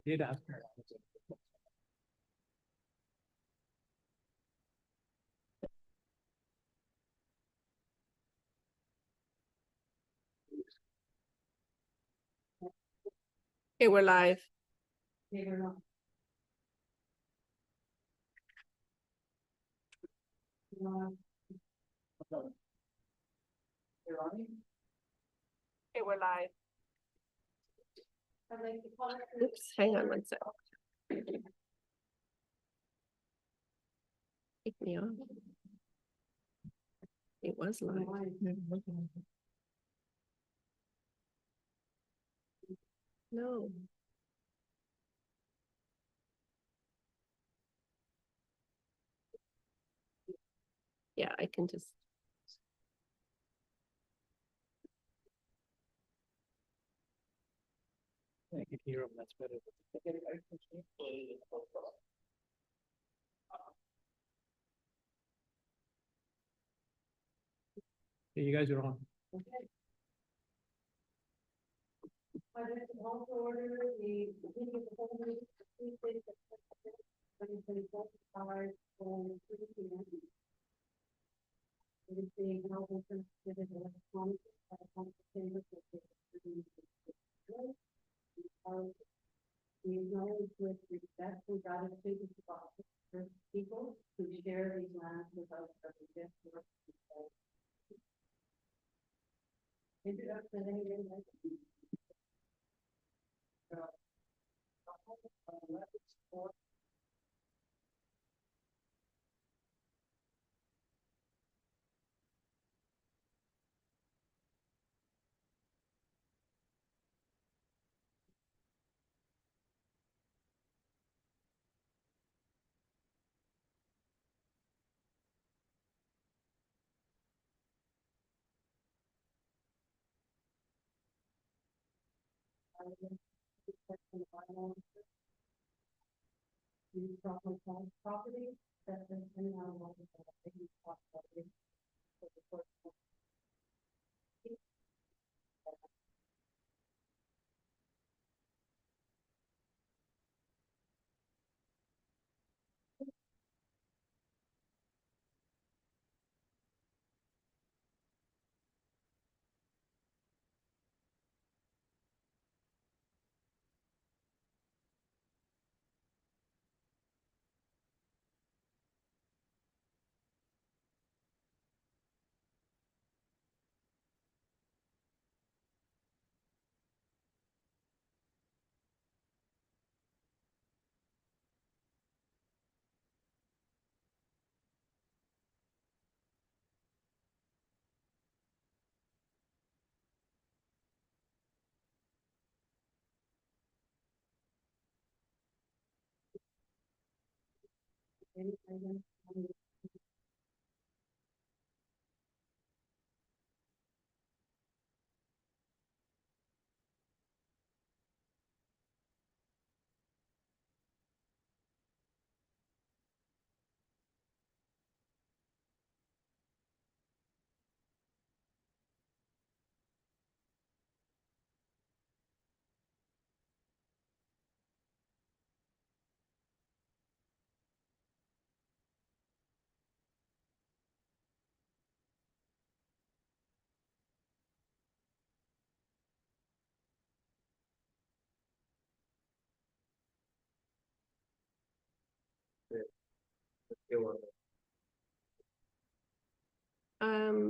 did ask her. Okay, we're live. Okay, we're live. Oops, hang on one sec. Take me off. It was live. No. Yeah, I can just. I can hear them, that's better. Okay, you guys are on. We acknowledge with respect and gratitude to the people who share these lands with us every day. Introduction. Property that has been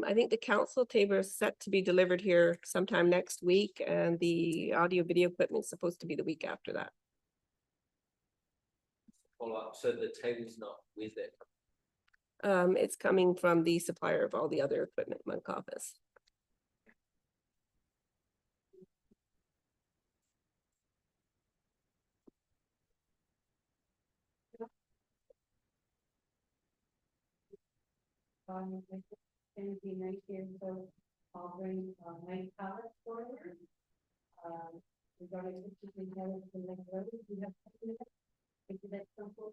I think the council table is set to be delivered here sometime next week, and the audio video equipment is supposed to be the week after that. Follow up, so the table's not with it. It's coming from the supplier of all the other equipment in Monk office. Going to be nice here, so I'll bring my palette forward. We're going to put the palette in the road. We have something that if that's something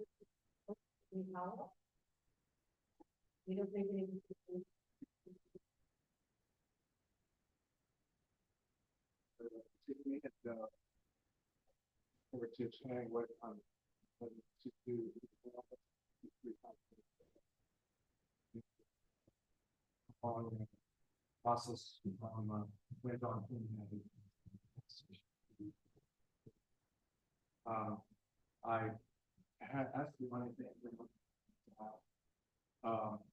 we don't think it is. to explain what I'm going to do. On the process, went on. I had asked you one thing.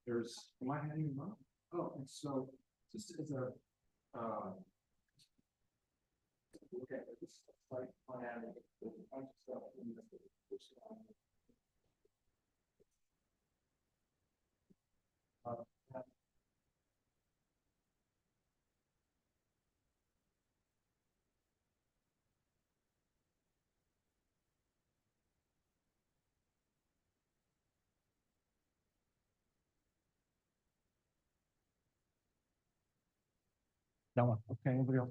There's, am I having a moment? Oh, and so just as a, look at this site plan, there's a bunch of stuff in this. That one. Okay, anybody else?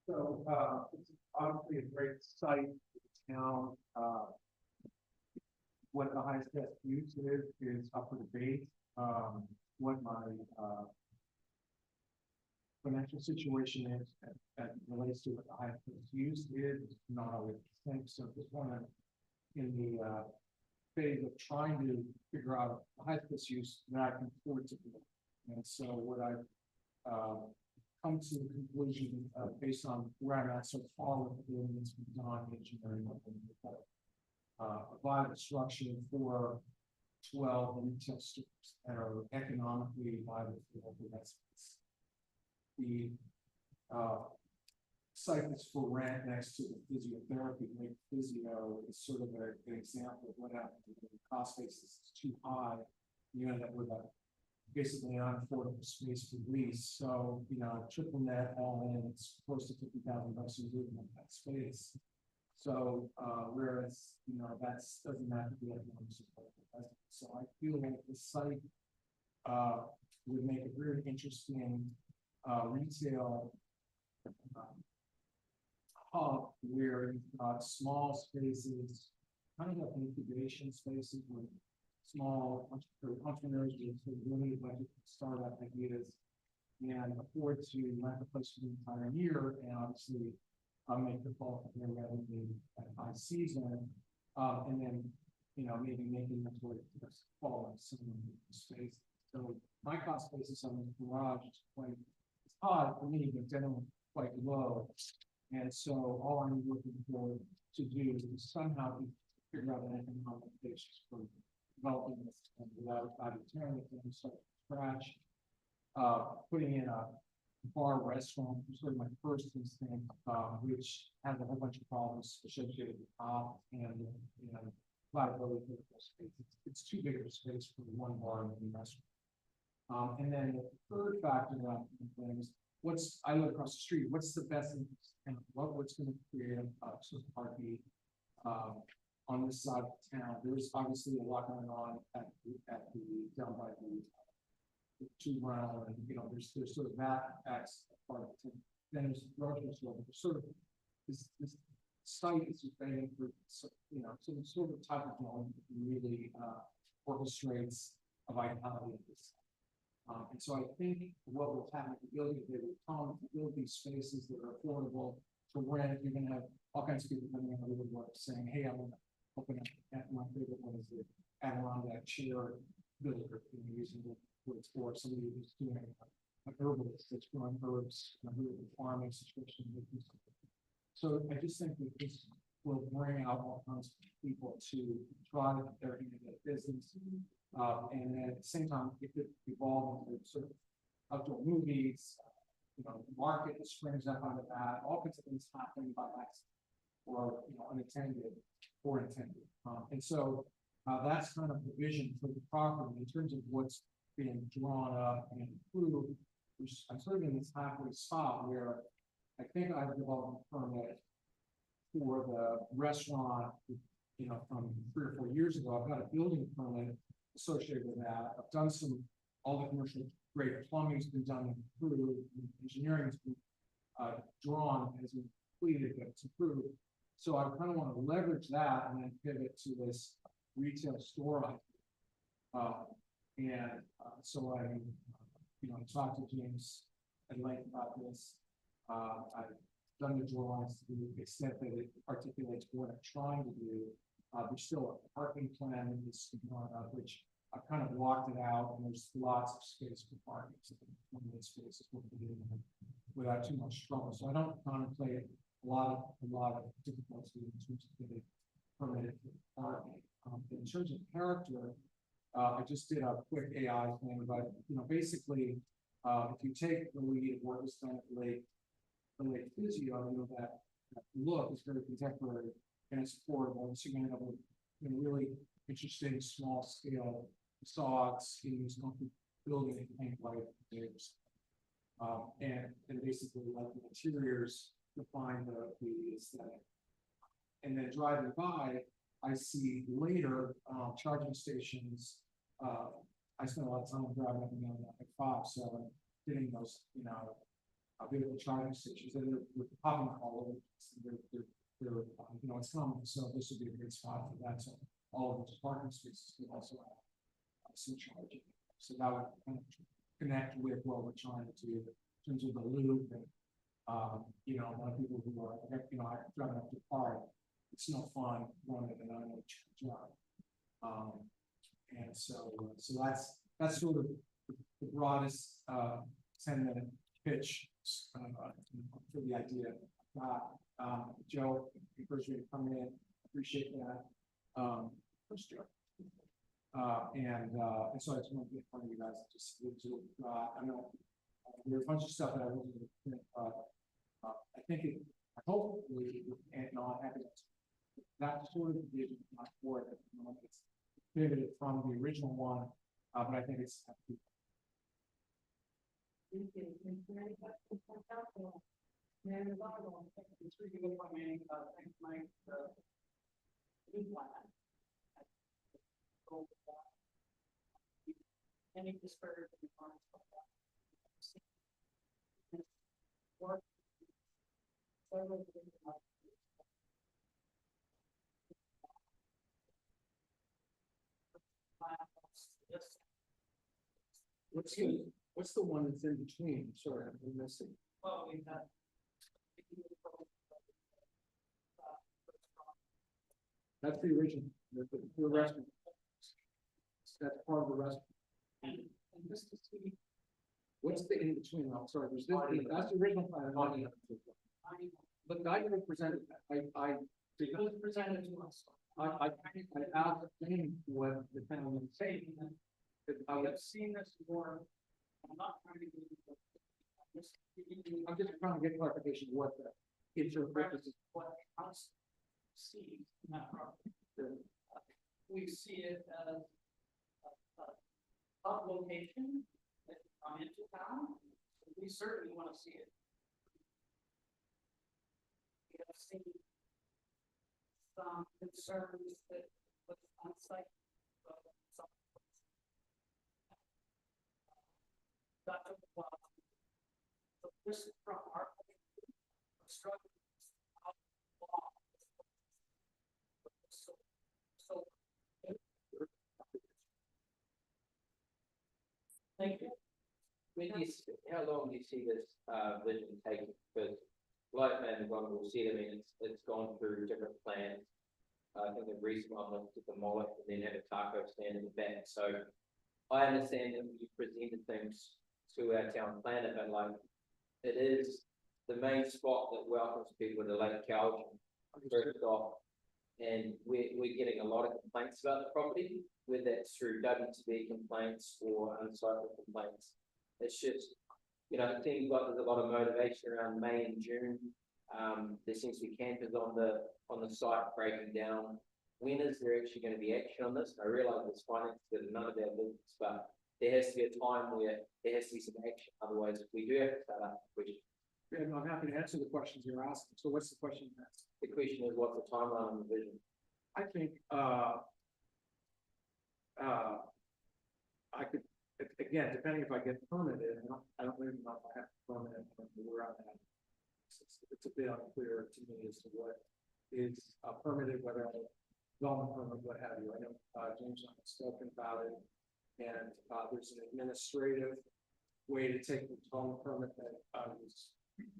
So, it's obviously a great site, for the town, what the highest best use is up for debate. What my, financial situation is, that relates to what the highest best use is, not always the same, so just wanna, in the, phase of trying to figure out the highest best use that I can afford to do. And so what I've, come to the conclusion, based on where I'm at so far with the building that's been done, engineering, a viable structure for 12 retail stores that are economically viable for that space. The site that's for rent next to the physiotherapy, Lake Physio, is sort of an example of what happens when the cost basis is too high. You end up with a basically unaffordable space for lease. So, you know, triple net all in, it's close to $50,000 a year in that space. So, whereas, you know, that's doesn't have to be economic support. So I feel like the site would make a very interesting retail hub where you've got small spaces, kind of like incubation spaces with small entrepreneurs with really budget startup ideas and afford to rent the place for the entire year and obviously make the bulk of their revenue at high season. And then, you know, maybe making them toward the fall of some space. So my cost basis on the garage is quite, it's high for me, but generally quite low. And so all I'm looking for to do is somehow figure out an economic basis for developing this and without tearing it from scratch. Putting in a bar restaurant, sort of my first instinct, which has a whole bunch of problems associated with top and liability for the space. It's too big of a space for one bar and restaurant. And then the third factor that I'm thinking is I live across the street. What's the best and what's going to create a sort of party on this side of town? There's obviously a lot going on at the down by the two round, and you know, there's sort of that as part of the town. Then there's the grocery store. There's sort of this site is waiting for you know some sort of type of development that really orchestrates a vitality of this. And so I think what will happen at the building, they will come to build these spaces that are affordable to rent. You're going to have all kinds of people coming in the woodwork saying, hey, I want to open up at my favorite one is the Adirondack chair builder, using the words for somebody who's doing an herbalist that's growing herbs, a farming situation. So I just think that this will bring out all kinds of people to try their hand at business. And then at the same time, it could evolve into sort of outdoor movies, you know, market that springs up out of that, all kinds of things happening by accident or, you know, unattended or intended. And so that's kind of the vision for the property in terms of what's being drawn up and improved. I'm sort of in this halfway spot where I think I've developed a permit for the restaurant, you know, from 3 or 4 years ago. I've got a building permit associated with that. I've done all the commercial grade plumbing's been done and approved, engineering's been drawn, has been completed, but it's approved. So I kind of want to leverage that and then pivot to this retail store. So I, you know, talked to James at length about this. I done the drawings to the extent that it articulates what I'm trying to do. There's still a parking plan in this, which I've kind of blocked it out, and there's lots of space for parking. So one of the spaces will be in without too much trouble. So I don't contemplate a lot of difficulty in terms of getting permitted for parking. In terms of character, I just did a quick AI thing, but basically, if you take the lead of what was done at the Lake Physio, that look is very contemporary and it's affordable. So you're gonna have a really interesting small scale facade schemes, building and paint white neighbors. And basically like the interiors define the aesthetic. And then driving by, I see later charging stations. I spent a lot of time driving up and down I-5, so getting those, vehicle charging stations that are popping up all over. They're it's common. So this would be a great spot for that. So all of those parking spaces would also have some charging. So that would kind of connect with what we're trying to do in terms of the loop and a lot of people who are I drive up to the park. It's no fun running an unknown job. And so that's sort of the broadest 10-minute pitch for the idea. Joe, encouraged me to come in. Appreciate that. First Joe. And so I just want to get in front of you guys. Just I know there's a bunch of stuff that I wasn't going to I think hopefully, and not having that sort of vision not for it at the moment. It's pivoted from the original one, but I think it's. Any disparity in funds like that. Work. What's the one that's in between? Sorry, I'm missing. Well, we have. That's the original. The restaurant. That's part of the restaurant. And this is the. What's the in between? I'm sorry. There's this. That's the original plan. But I never presented that. It was presented to us. I asked him what the town would say. I have seen this before. I'm not trying to get. I'm just trying to get clarification what the purpose is. What house sees in that property. We see it as a location that come into town. We certainly want to see it. We have seen some concerns that was unsafe. That took a while. So this is from our struggling. Thank you. How long do you see this vision taking? Because like man, one will see it. I mean, it's gone through different plans. I think the recent one was to demolish and then have a taco stand in the back. So I understand that you presented things to our town planner, but like it is the main spot that welcomes people to Lake Cowichan. First off, and we're getting a lot of complaints about the property, whether that's through WTB complaints or unsightly complaints. It's just, it seems like there's a lot of motivation around May and June. There seems to be campers on the site breaking down. When is there actually going to be action on this? I realize it's finance that none of our business, but there has to be a time where there has to be some action. Otherwise, we do have to start up the question. And I'm happy to answer the questions you're asking. So what's the question next? The question is, what's the timeline on the vision? I think I could, again, depending if I get permitted, and I don't even know if I have permitted where I'm at. It's a bit unclear to me as to what is permitted, whether I development permit, what have you. I know James and I have spoken about it, and there's an administrative way to take the development permit that was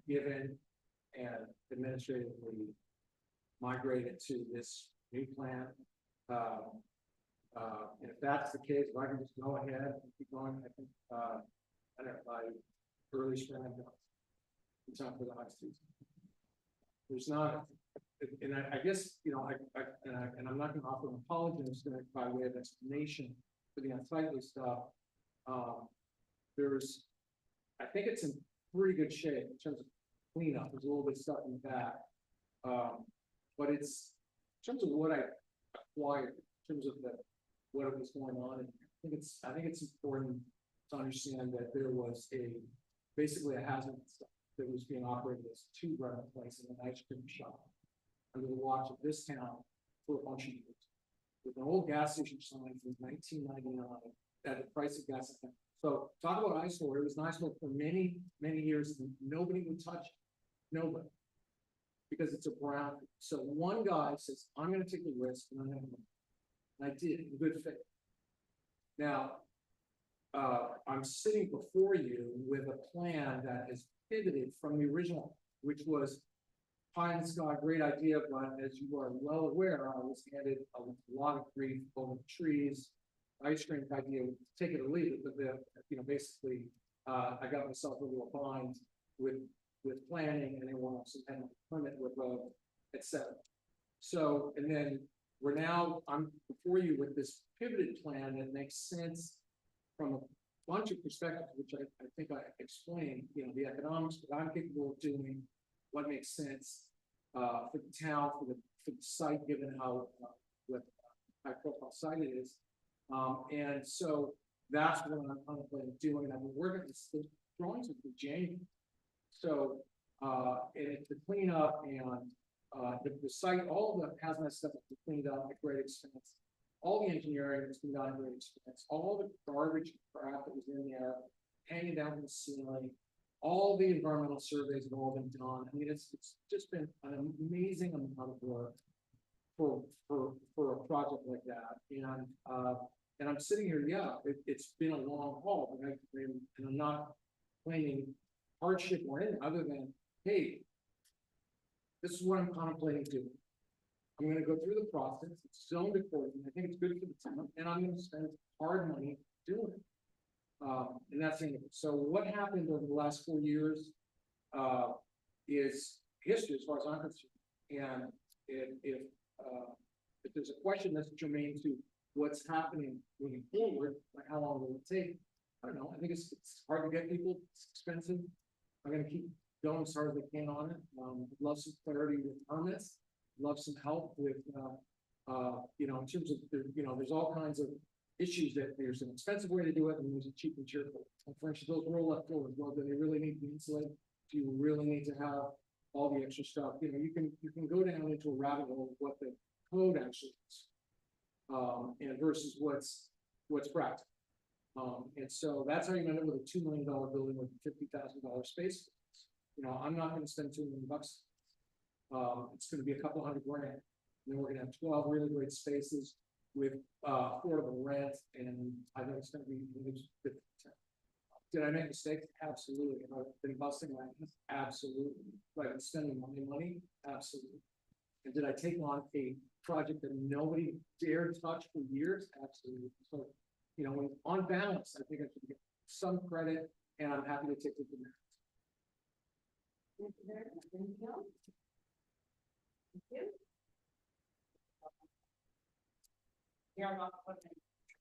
given and administratively migrate it to this new plan. And if that's the case, if I can just go ahead and keep going, I think, I don't know, by early spring, I'm done. In time for the high season. There's not, and I guess, you know, and I'm not gonna offer an apology, I'm just gonna, by way of explanation for the unsightly stuff. There's, I think it's in pretty good shape in terms of cleanup, there's a little bit of stuff in the back. But it's, in terms of what I acquired, in terms of what was going on, and I think it's important to understand that there was basically a hazard that was being operated as two rental places in an ice cream shop under the watch of this town for a bunch of years. With an old gas station sign from 1999 at the price of gas. So talk about eyesore, it was an eyesore for many, many years, and nobody would touch it, nobody. Because it's a brown, so one guy says, I'm gonna take the risk, and I'm gonna, and I did, in good faith. Now, I'm sitting before you with a plan that has pivoted from the original, which was pie in the sky, great idea, but as you are well aware, I was handed a lot of grief over the trees. Ice cream idea, take it or leave it, but basically, I got myself a little bind with planning, and everyone else had a permit with etc. So, and then I'm before you with this pivoted plan that makes sense from a bunch of perspectives, which I think I explained, the economics, what I'm capable of doing, what makes sense for the town, for the site, given how what high profile site it is. And so that's what I'm contemplating doing. I've been working this drawings with January. So and it's the cleanup and the site, all of the hazmat stuff is cleaned up at great expense. All the engineering has been done at great expense. All the garbage crap that was in there, hanging down from the ceiling, all the environmental surveys have all been done. I mean, it's just been an amazing amount of work for a project like that. And I'm sitting here, it's been a long haul, and I'm not claiming hardship or anything other than, hey, this is what I'm contemplating doing. I'm going to go through the process. It's zoned accordingly. I think it's good for the town, and I'm going to spend hard money doing it. And that's it. So what happened over the last 4 years is history, as far as I'm concerned. And if there's a question that's germane to what's happening moving forward, like how long will it take? I don't know. I think it's hard to get people. It's expensive. I'm going to keep going as hard as I can on it. Love some clarity with permits. Love some help with, in terms of, there's all kinds of issues that there's an expensive way to do it and there's a cheap and cheerful. And for instance, those roll up doors, well, do they really need to be insulated? Do you really need to have all the extra stuff? You can go down into a rabbit hole of what the code actually is, and versus what's practical. And so that's how you end up with a $2 million building with a $50,000 space. I'm not going to spend $2 million. It's going to be a couple $100 grand. And then we're going to have 12 really great spaces with affordable rent, and I think it's going to be 50%. Did I make mistakes? Absolutely. Have I been busting my ass? Absolutely. Have I been spending money? Absolutely. And did I take on a project that nobody dared touch for years? Absolutely. So, on balance, I think I should get some credit, and I'm happy to take it from there. Thank you very much. Anything else? Thank you. Yeah,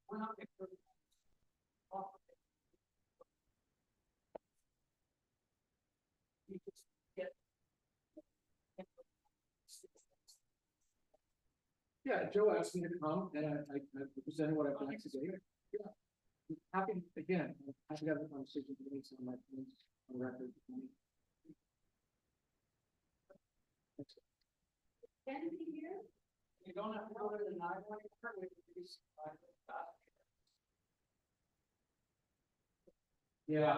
we're not you just get Yeah, Joe asked me to come, and I presented what I've done today. Yeah, happy again. Happy to have a conversation with me on my points on record. Can be here. You don't have to go to the 911. Yeah.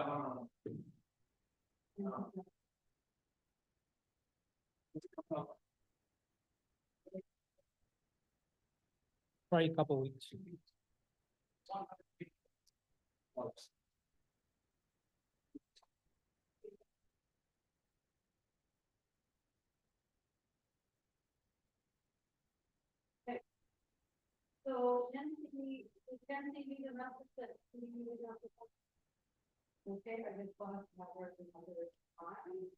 Probably a couple weeks. Then they need enough to sit, we need enough to. Okay, I just want to have work another time.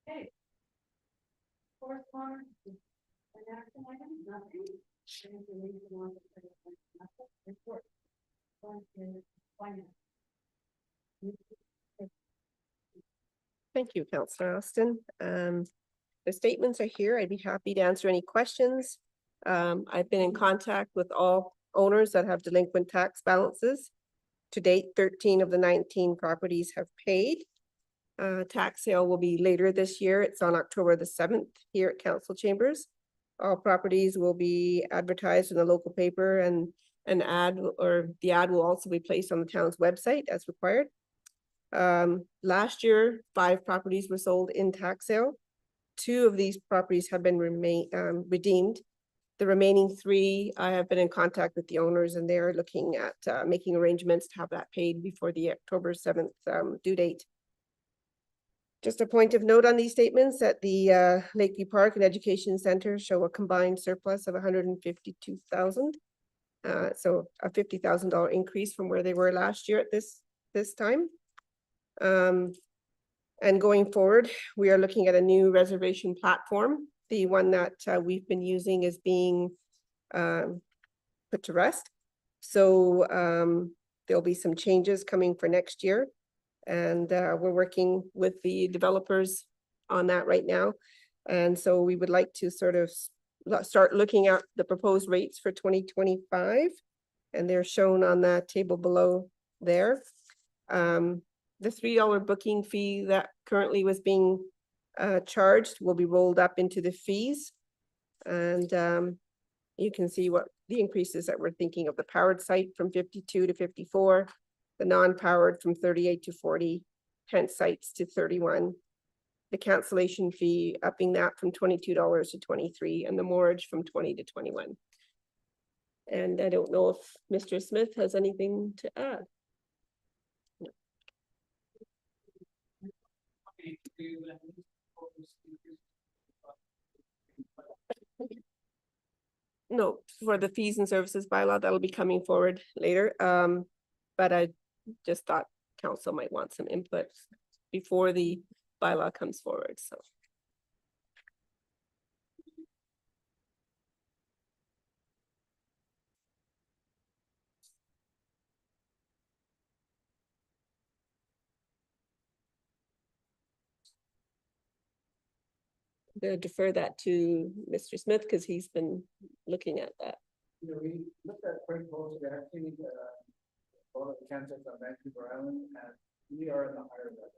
Okay. Correspondence, an action item, nothing. Information on the report. One is finance. Thank you, Councillor Austin. The statements are here. I'd be happy to answer any questions. I've been in contact with all owners that have delinquent tax balances. To date, 13 of the 19 properties have paid. Tax sale will be later this year. It's on October the 7th here at Council Chambers. All properties will be advertised in the local paper, and an ad, or the ad will also be placed on the town's website as required. Last year, 5 properties were sold in tax sale. 2 of these properties have been redeemed. The remaining 3, I have been in contact with the owners, and they're looking at making arrangements to have that paid before the October 7th due date. Just a point of note on these statements that the Lakeview Park and Education Center show a combined surplus of 152,000. So a $50,000 increase from where they were last year at this time. And going forward, we are looking at a new reservation platform. The one that we've been using is being put to rest. So there'll be some changes coming for next year. And we're working with the developers on that right now. And so we would like to sort of start looking at the proposed rates for 2025. And they're shown on the table below there. The $3 booking fee that currently was being charged will be rolled up into the fees. And you can see what the increases that we're thinking of: the powered site from 52 to 54, the non-powered from 38 to 40, tent sites to 31, the cancellation fee upping that from $22 to 23, and the mortgage from 20 to 21. And I don't know if Mr. Smith has anything to add. No, for the fees and services bylaw, that'll be coming forward later. But I just thought council might want some input before the bylaw comes forward, so. I'm gonna defer that to Mr. Smith because he's been looking at that. You know, we looked at quite closely, actually, all of the candidates on Vancouver Island, and we are in the higher level.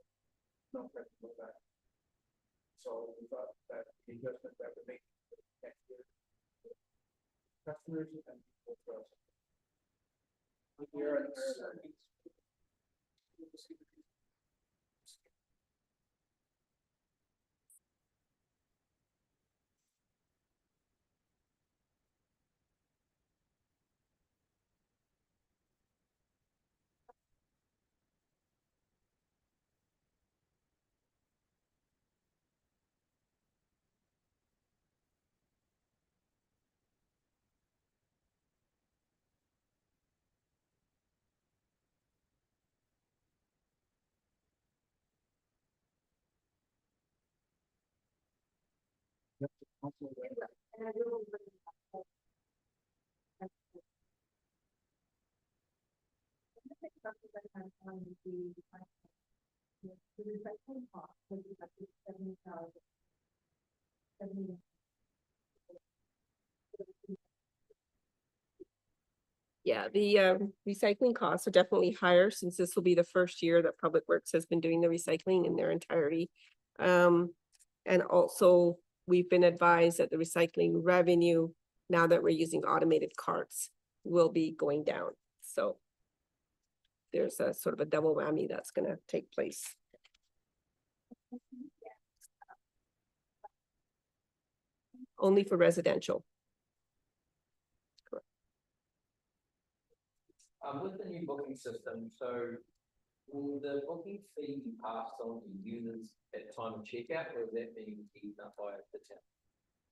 No question about that. So we thought that the adjustment that would make next year, customers and people for us. We are in the higher level. And I will. The recycling cost will be up to 70,000. Yeah, the recycling costs are definitely higher since this will be the first year that Public Works has been doing the recycling in their entirety. And also, we've been advised that the recycling revenue, now that we're using automated carts, will be going down. So there's a sort of a double whammy that's gonna take place. Only for residential. With the new booking system, so will the booking fee be passed on to users at time of checkout, or is that being eaten up by the town?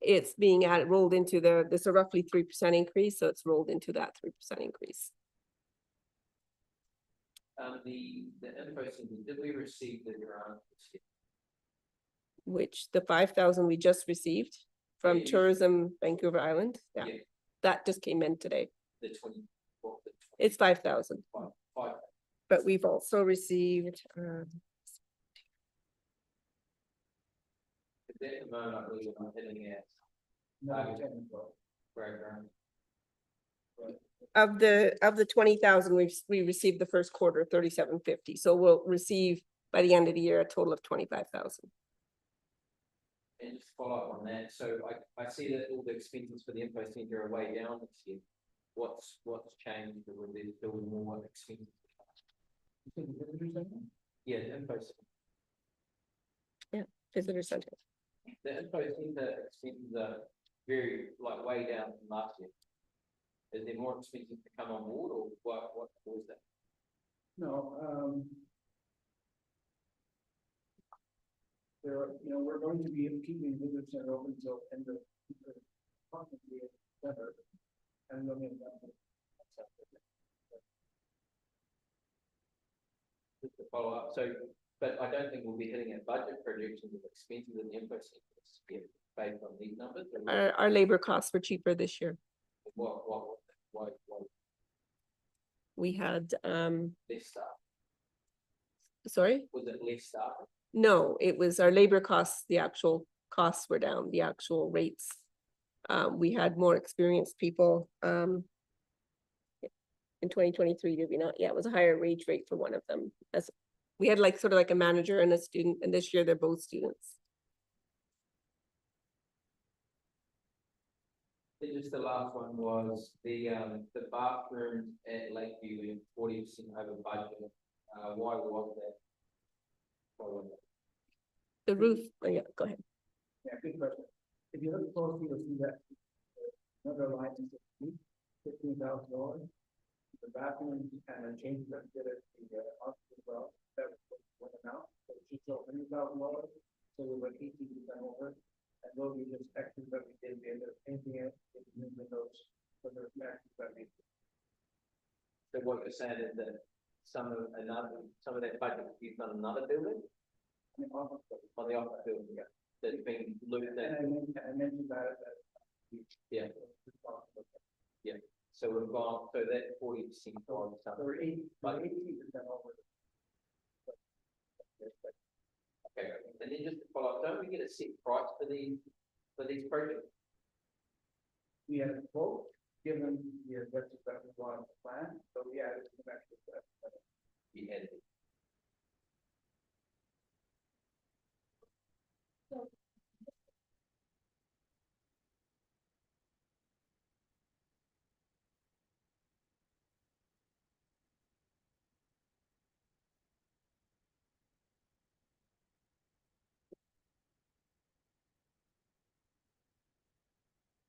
It's being added, rolled into there's a roughly 3% increase, so it's rolled into that 3% increase. The info center, did we receive the grant this year? Which the 5,000 we just received from Yeah. Tourism Vancouver Island, yeah, Yeah. that just came in today. The 20, what, the It's 5,000, 25? but we've also received, At the moment, I believe I'm hitting at No, Okay. technical. program. of the 20,000, we received the first quarter 3750, so we'll receive by the end of the year a total of 25,000. And just follow up on that, so I see that all the expenses for the info center are way down this year. What's changed, or will there still be more expenses? You said the visitor center? Yeah, the info center. Visitor center. The info center expenses are very, like, way down from last year. Is there more expenses to come on board, or what was that? No, there are, we're going to be keeping visitor center open until end of. Possibly December, and we'll get that. Just to follow up, so, but I don't think we'll be hitting a budget projections of expenses in the info center this year, based on these numbers. Or Our labor costs were cheaper this year. why We had, less staff? sorry? Was it less staff? No, it was our labor costs, the actual costs were down, the actual rates. We had more experienced people, in 2023, did we not? Yeah, it was a higher wage rate for one of them. As we had like sort of like a manager and a student, and this year they're both students. Then just the last one was the bathrooms at Lakeview in 40% over budget. Why was that? Why was that? The roof, oh yeah, go ahead. Yeah, good question. If you look closely, you'll see that another line is $15,000. The bathroom and then change that did it the office as well. That was one amount, so it should show $100,000. So we went 18% over, and those are just extras that we did. We ended up painting it, moving those for the extras that we. So what you're saying is that some of that budget was used on another building, I mean, office, on the office building, yeah, that's being looked and at. I mentioned that. Yeah. Yeah, so we've gone, so that 40% on So something. we're 18% But- over. Okay, and then just to follow up, don't we get a set price for these projects? We had a quote given the objectives that we wanted to plan, so we added some extra steps. We had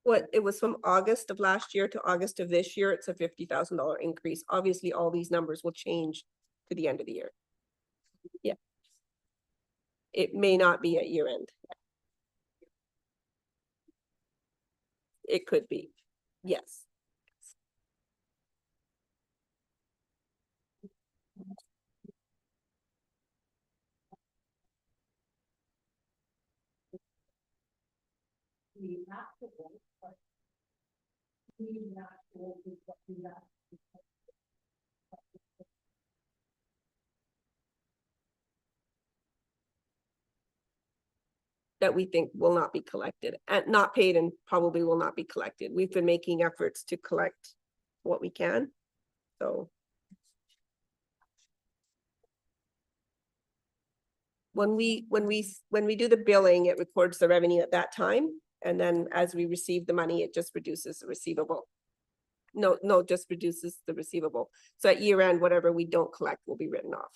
What, it was from August of last year to August of this year, it's a $50,000 increase. Obviously, all these numbers will change to the end of the year. Yeah. It may not be at year end. It could be, yes. We have to vote, but we not to vote with what we got. That we think will not be collected and not paid and probably will not be collected. We've been making efforts to collect what we can, so. When we do the billing, it records the revenue at that time, and then as we receive the money, it just reduces the receivable. No, just reduces the receivable. So at year end, whatever we don't collect will be written off.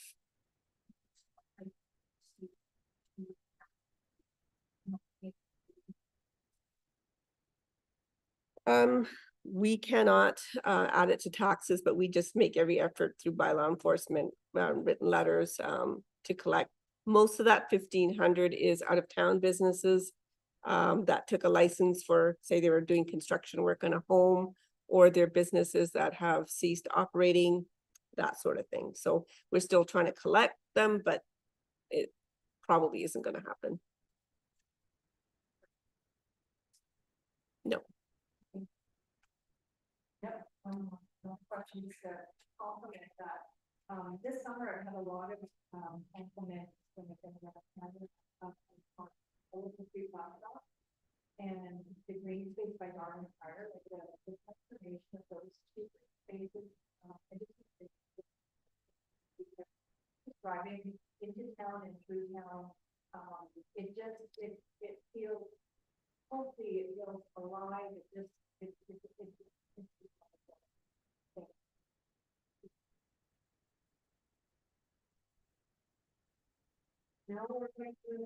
we cannot add it to taxes, but we just make every effort through bylaw enforcement, written letters to collect. Most of that 1,500 is out of town businesses that took a license for, say they were doing construction work on a home, or their businesses that have ceased operating, that sort of thing. So we're still trying to collect them, but it probably isn't going to happen. No. Yep, questions that complement that. This summer I had a lot of, compliments from the and the green space by Darwin Fire, like the transformation of those two spaces. Driving into town and through town, it feels, hopefully it feels alive, it just, now we're going to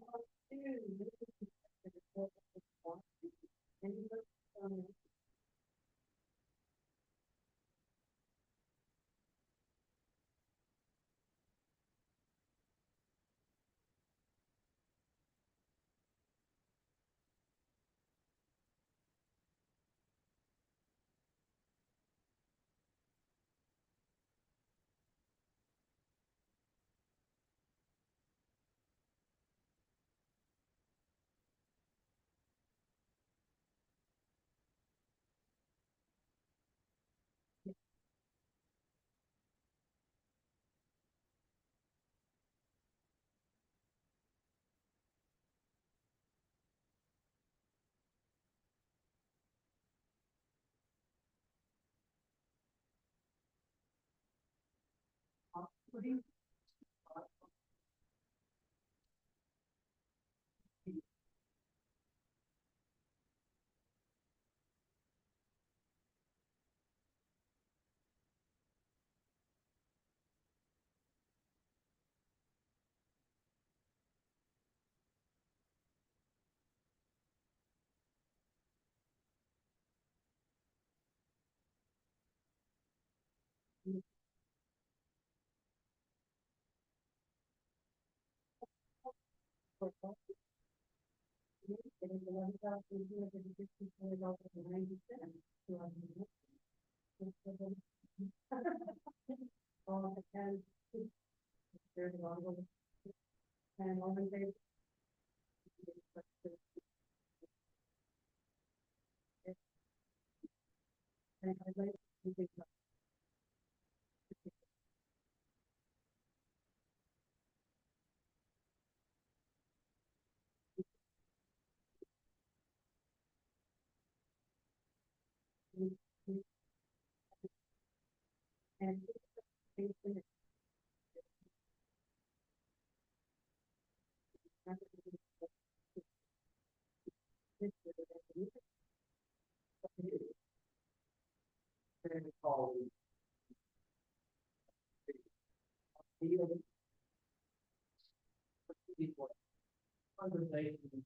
Conversation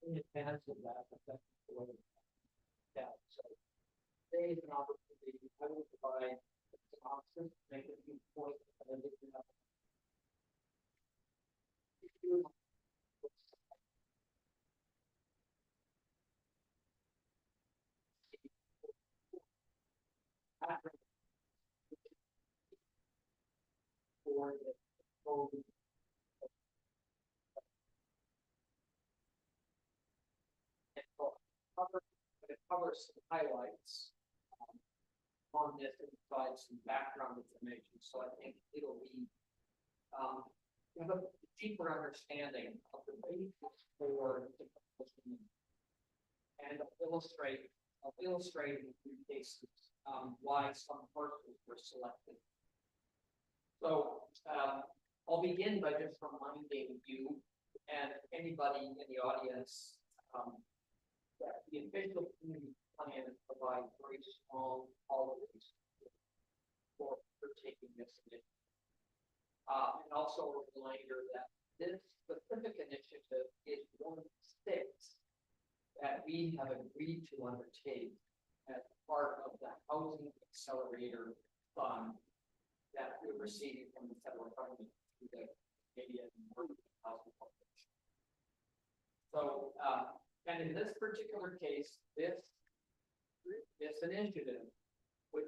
in advance of that, yeah, so there is an opportunity, I will provide some options, make a few points. For the it covers some highlights on this and provide some background information. So I think it'll be have a deeper understanding of the basis for the and illustrate in a few cases why some persons were selected. So I'll begin by just reminding you and anybody in the audience that the official community plan provides very strong policies for taking this initiative. And also a reminder that this specific initiative is one of 6 that that we have agreed to undertake as part of the housing accelerator fund that we're receiving from the federal government through the Canadian Housing Corporation. So, and in this particular case, this initiative would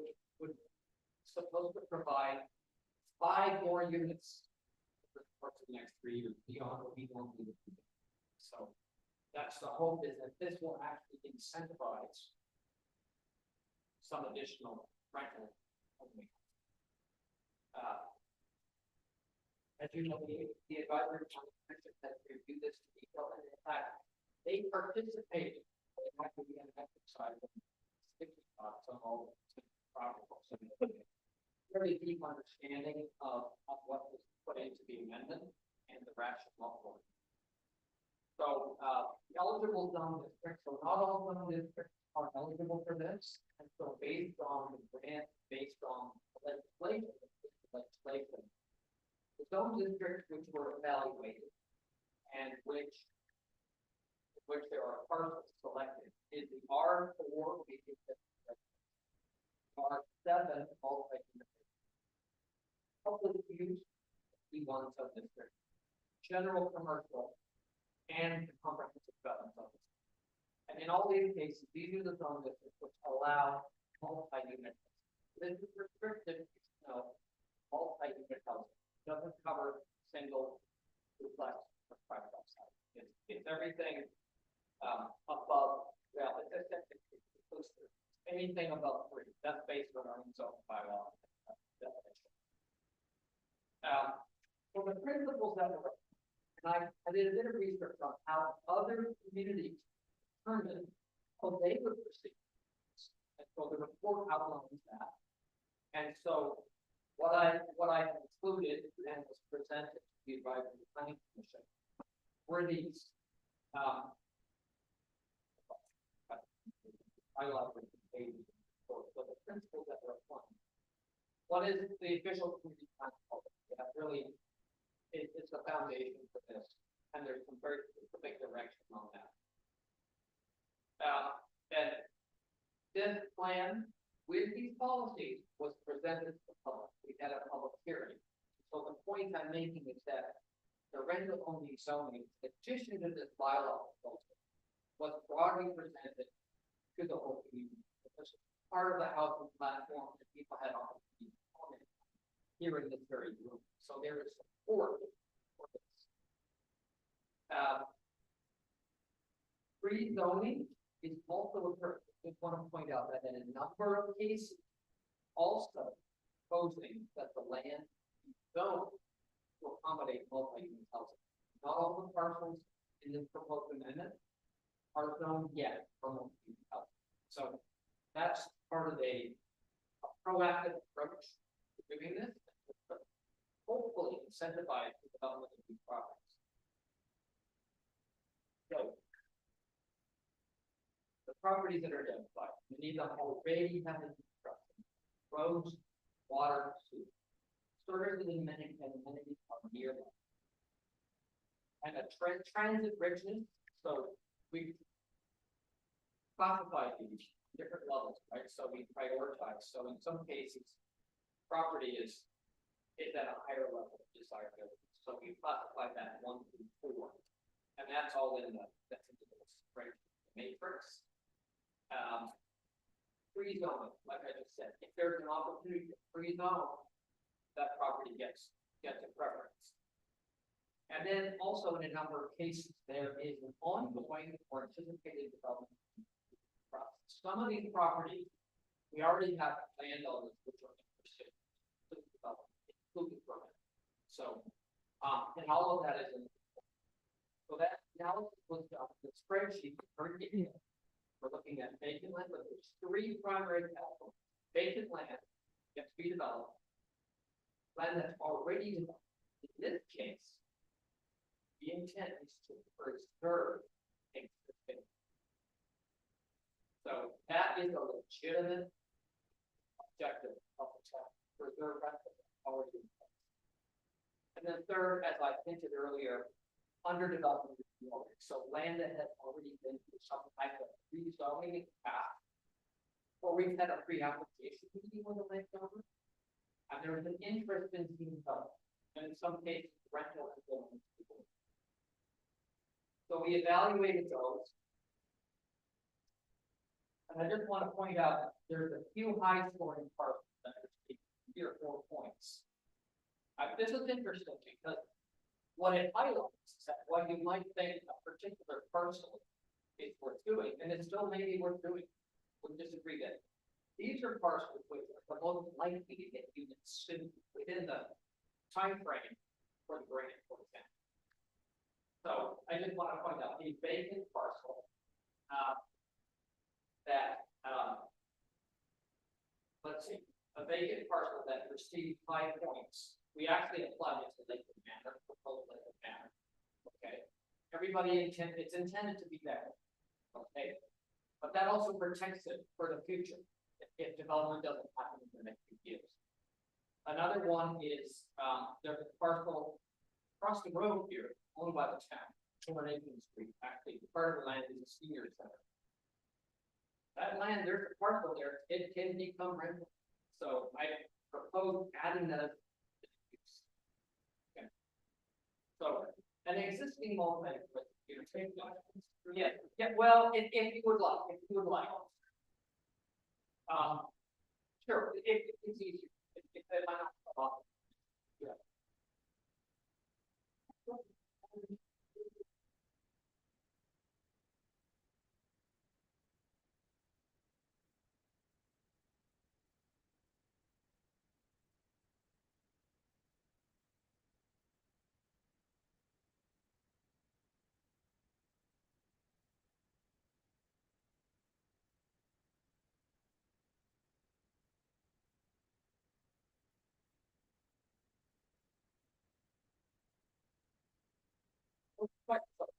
supposed to provide 5 more units for the course of the next 3 years beyond what we normally would do. So that's the hope, is that this will actually incentivize some additional rental. As you know, the advisory commission has reviewed this in detail, and in fact, they participated in actually an exercise of sticking on all properties. So very deep understanding of what was put into the amendment and the rationale for it. So, eligible zone districts, so not all zone districts are eligible for this, and so based on the grant, based on legislation, the zone districts which were evaluated and which there are parcels selected is the R4, R7, multi-unit, public use, E1 subdistrict, general commercial, and comprehensive development subdistrict. And in all these cases, these are the zone districts which allow multi-unit. This is restricted, multi-unit housing. Doesn't cover single, duplex, or triplex housing. It's everything above. Well, it's anything above 3. That's based on our own zone bylaw definition. So the principles that were, and I did a bit of research on how other communities determined how they would proceed. And so the report outlines that. And so what I included and was presented to the advisory planning commission were these so the principles that were applied. One is the official community plan policy. That really it's the foundation for this, and there's some very specific direction on that. And this plan with these policies was presented to the public. We had a public hearing. So the point I'm making is that the rental only zoning, addition to this bylaw was broadly presented to the whole community. Because part of the housing platform that people had on here in this very room. So there is support for this. Free zoning is also occurring. I just want to point out that in a number of cases, also proposing that the land be zoned to accommodate multi-unit housing. Not all the parcels in this proposed amendment are zoned yet for multi-unit housing. So that's part of a proactive approach to doing this. Hopefully incentivize the development of these properties. So the properties that are identified, many of them already have infrastructure, roads, water, sewer. Services and amenities are nearby. And a transit richness, so we classified these different levels, right? So we prioritize. So in some cases, property is at a higher level of desired building. So we classify that 1 through 4, and that's all in the matrix. Free zone, like I just said, if there's an opportunity to free zone, that property gets a preference. And then also in a number of cases, there is an ongoing or anticipated development process. Some of these properties, we already have landowners which are interested in development, including from it. So, and all of that is in. So that analysis was done. The spreadsheet very detailed. We're looking at vacant land, but there's 3 primary categories. Vacant land gets to be developed. Land that's already developed. In this case, the intent is to preserve existing. So that is a legitimate objective of the town, preserve rental already in place. And then third, as I hinted earlier, underdevelopment So land that has already been through some type of rezoning in the past. Or we've had a pre-application meeting with the landowner. And there's an interest in being developed, and in some cases, rental has been on the table. So we evaluated those. And I just want to point out, that there's a few high scoring parts that are 3 or 4 points. This is interesting because what it highlights is that what you might think a particular parcel is worth doing, and it's still maybe worth doing. We disagree that these are parcels which are the most likely to get units soon within the time frame for the grant, for example. So I just want to point out the vacant parcel let's see, a vacant parcel that received 5 points. We actually applied it to Lakewood Manor, proposed Lakewood Manor. Okay, everybody it's intended to be there. Okay, but that also protects it for the future if development doesn't happen in the next few years. Another one is there's a parcel across the road here owned by the town, 218th Street. Actually, part of the land is a senior center. That land, there's a parcel there, it can become rental. So I propose adding that as a use. Okay. So an existing multi, yeah, well, if you would like, sure, it's easier. It might not, yeah.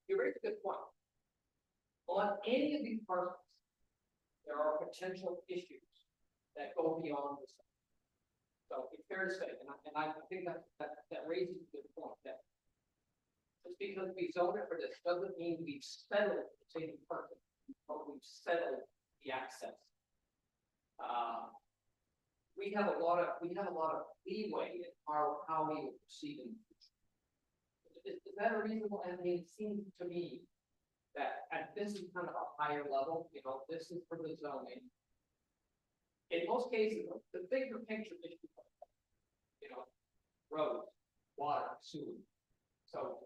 You raise a good point. On any of these parcels, there are potential issues that go beyond the site. So it's fair to say, and I think that raises a good point, that just because we zone it for this doesn't mean we've settled the same purpose, but we've settled the access. We have a lot of leeway in how we will proceed in the future. Is that a reasonable? I mean, it seems to me that, and this is kind of a higher level, this is for the zoning. In most cases, the bigger picture issue, roads, water, sewer. So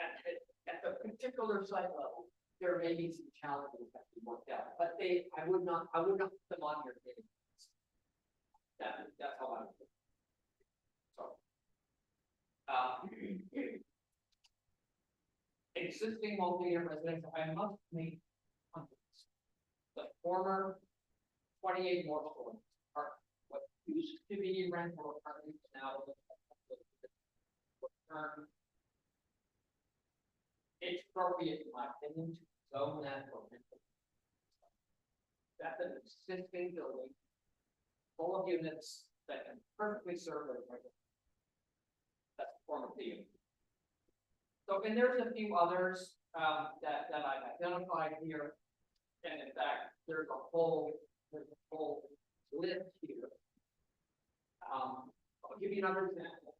at the particular site level, there may be some challenges that we worked out, but I would not put them on your table. That's how I would do it. So existing multi-unit residential, I must make the former 28 North Shore are what used to be rental apartments now it's appropriate in my opinion to zone that for rental. That's an existing building full of units that can perfectly serve as rental. That's the form of the unit. So, and there's a few others that I've identified here, and in fact, there's a whole list here. I'll give you another example.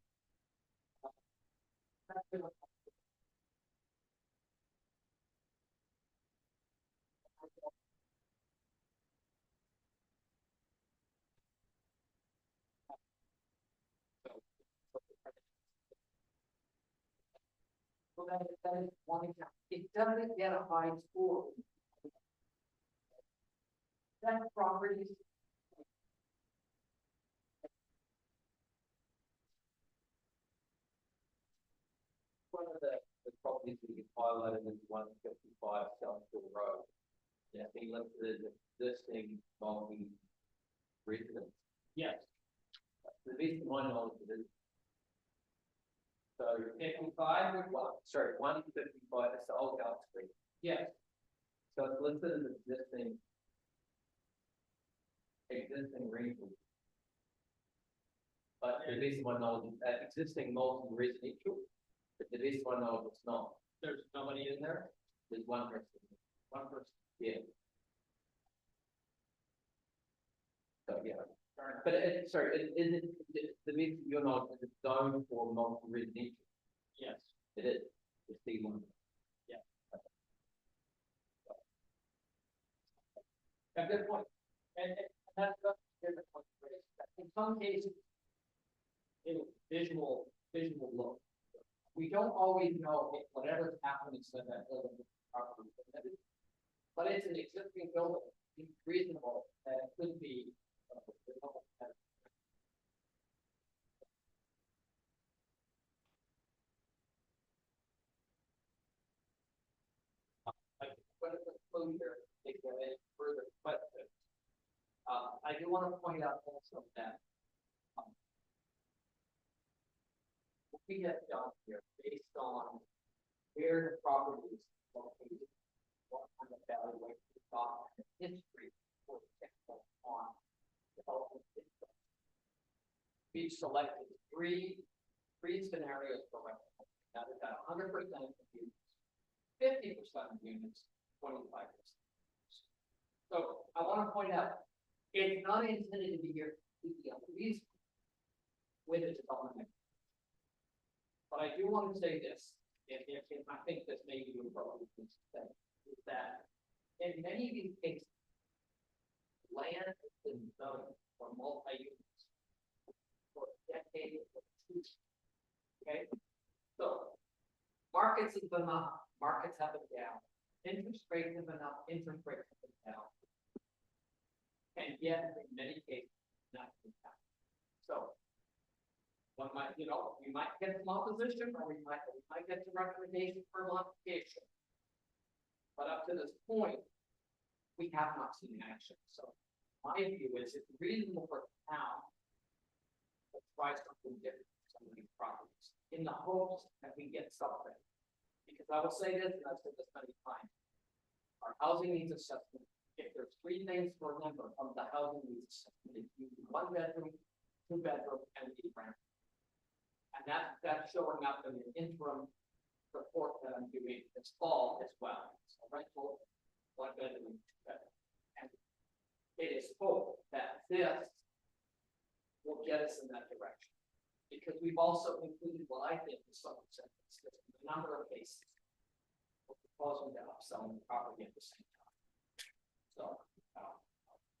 So that is one example. It doesn't get a high score. That property is One of the properties that you highlighted is 155 Southfield Road. Yeah, he listed as existing multi-residence. yes. The least of my knowledge it is. So 55 would what? sorry, 155 is the old House Street. Yes. So it's listed as existing rental. But at least my knowledge, existing multi-residential, but at least my knowledge it's not. There's nobody in there? There's one person. One person. Yeah. So, yeah, but sorry, the means you're not, is it zoned for multi-residential? Yes. It is, it's C1. A good point. And that's a good point. In some cases, visual look. We don't always know if whatever's happening to that building is properly permitted. But it's an existing building, it's reasonable that it could be. Like, what is the closure, if there are any further questions? I do want to point out also that what we have done here, based on where the property is located, what kind of valuation we thought, and the history, for example, on development. We've selected three scenarios for rental. That is at 100% of units, 50% of units, 25%. So I want to point out, it's not intended to be here completely unreasonable with its development. But I do want to say this, if I think this may be appropriate to say, is that in many of these cases, land has been zoned for multi-units for decades or two. Okay, so markets have been up, markets have been down, interest rates have been up, interest rates have been down. And yet, in many cases, not been down. So one might, we might get some opposition, or we might get some recommendation for modification. But up to this point, we have not seen action. So my view is it's reasonable for the town to try something different for some of these properties in the hopes that we get something. Because I will say this, and I've said this many times, our housing needs assessment. If there's three things to remember from the housing needs assessment, it's usually 1 bedroom, 2 bedroom, and 8 rent. And that's showing up in the interim report that I'm doing this fall as well. So rental, 1 bedroom, 2 bedroom. And it is hoped that this will get us in that direction. Because we've also included what I think is some a number of cases. We're proposing to upsell the property at the same time. So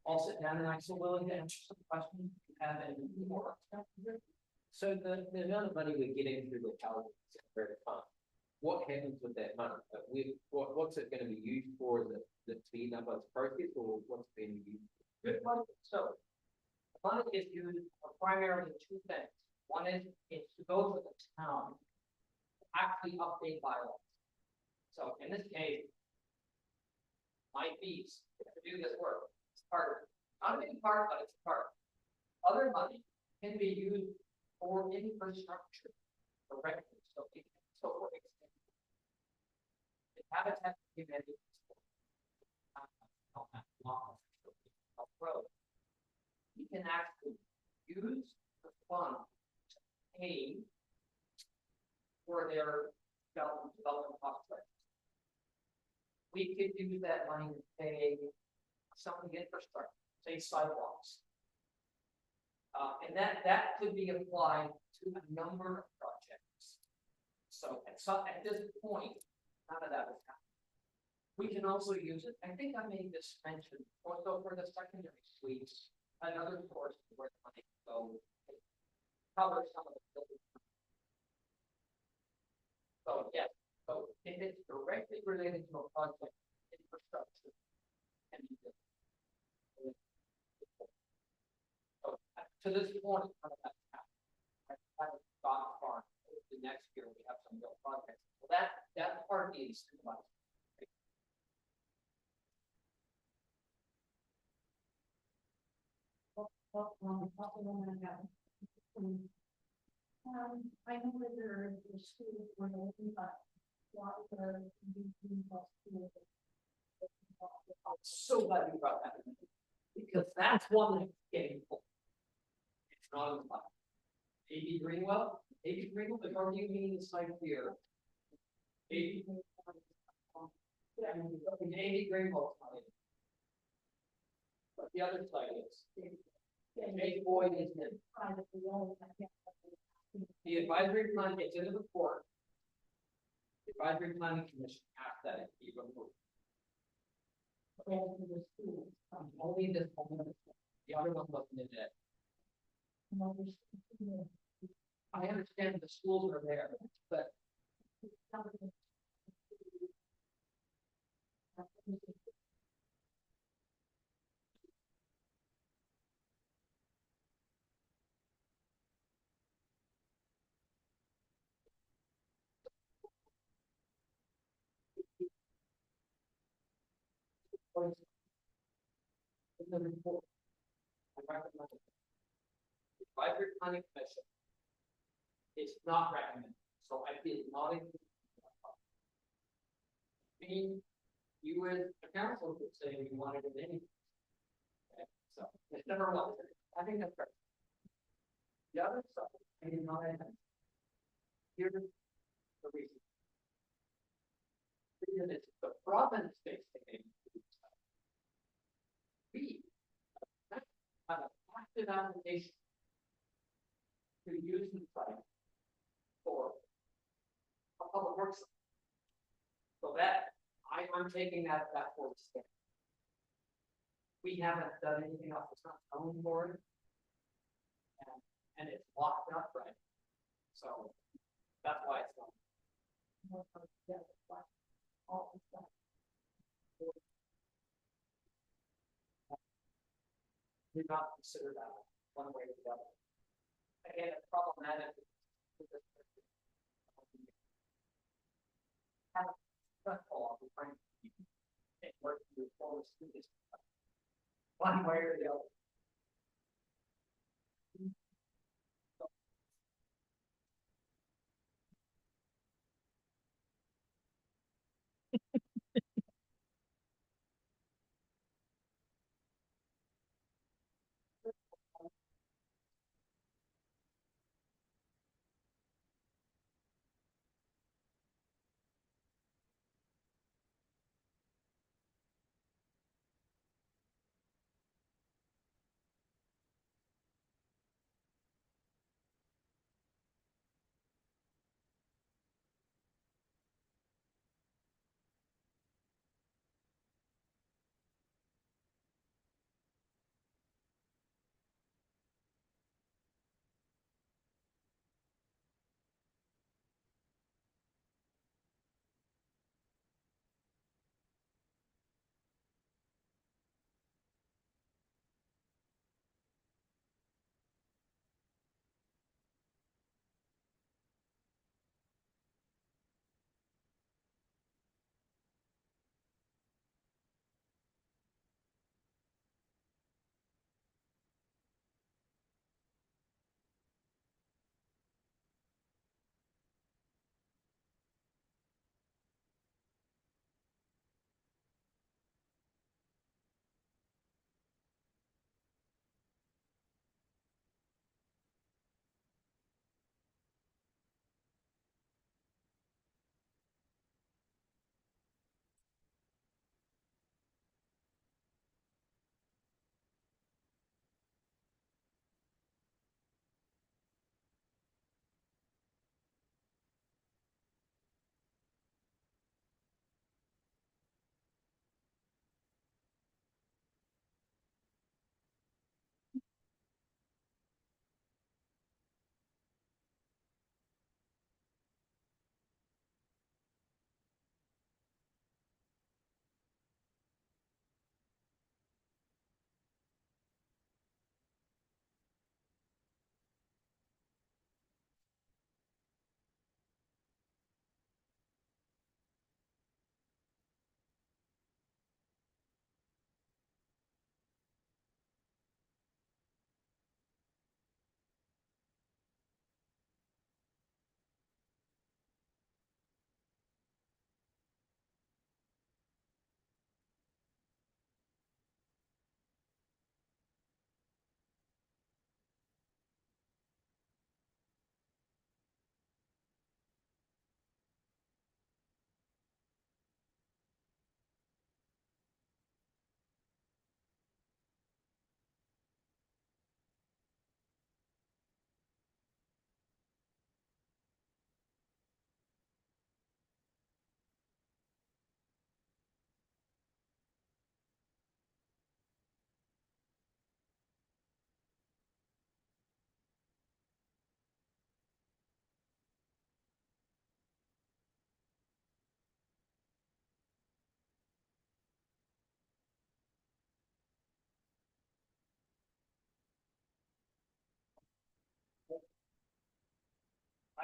I'll sit down and I'm still willing to answer some questions if you have any more. So the amount of money we're getting through the housing sector fund, what happens with that money? What's it going to be used for? Is it the speed up its process, or what's it being used for? Good one. So the money is used for primarily two things. One is it's to go to the town to actually update bylaws. So in this case, my fees to do this work is part of it. Not a big part, but it's a part. Other money can be used for infrastructure, for revenue. So for example, the Habitat Committee road. You can actually use the fund to pay for their development costs. We could use that money to pay some of the infrastructure, say sidewalks. And that could be applied to a number of projects. So at this point, none of that is happening. We can also use it. I think I made this mention also for the secondary suites, another source where the money can go cover some of the buildings. So yes, so if it's directly related to a project, infrastructure, and so to this point, none of that's happening. I haven't gone far. The next year we have some real projects. So that part needs to come up. I know that there are schools where they but what the. I'm so glad you brought that in, because that's one that's getting full. It's not in the plan. AB Greenwell, the majority of the site here. 80. Yeah, I mean, 80 Greenville. But the other side is. Eight Boyd is in. The advisory plan gets into the court. The advisory planning commission asked that it be removed. Only this one, the other one wasn't in it. I understand the schools are there, but. In the report, I recommend it. The advisory planning commission is not recommended, so I did not include. Me, you as a council could say you wanted it anyway. Okay, so it never was. I think that's fair. The other side, I did not add. Here's the reason. Reason is the province takes the name. We have an active application to use the site for a public works. So that, I'm taking that for the step. We haven't done anything else, it's not known for it. And it's locked up, right? So that's why it's not. Do not consider that one way or the other. Again, it's problematic. One way or the other.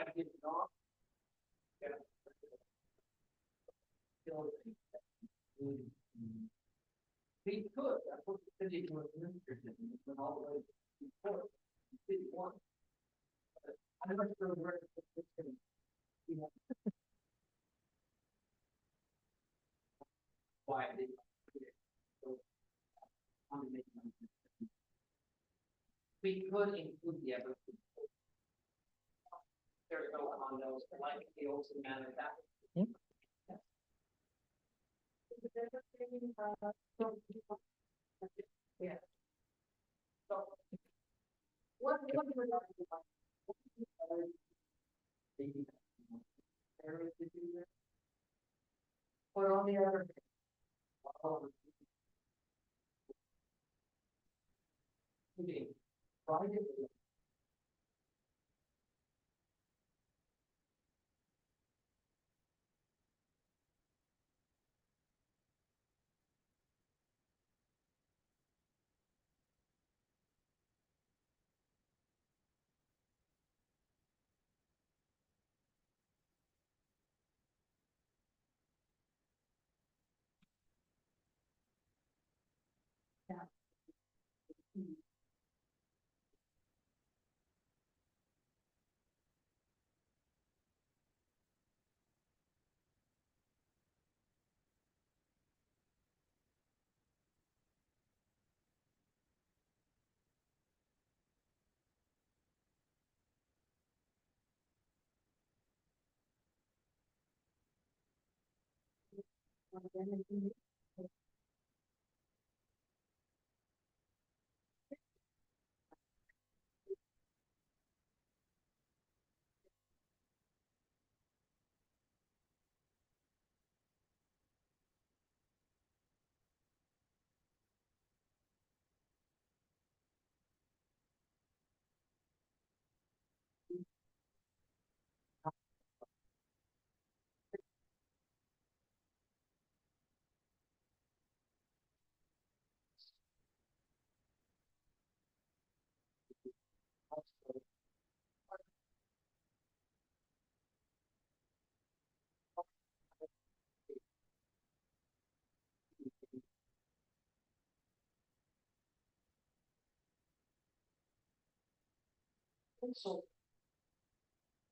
I did not. We could, that's what the city was interested in, when all the way to court, the city won. I'm not sure where it's going to be. Why they. We could include the other. There's no condos, like the old manor that. Yeah. So. What do you about? Or on the other. Private. Also.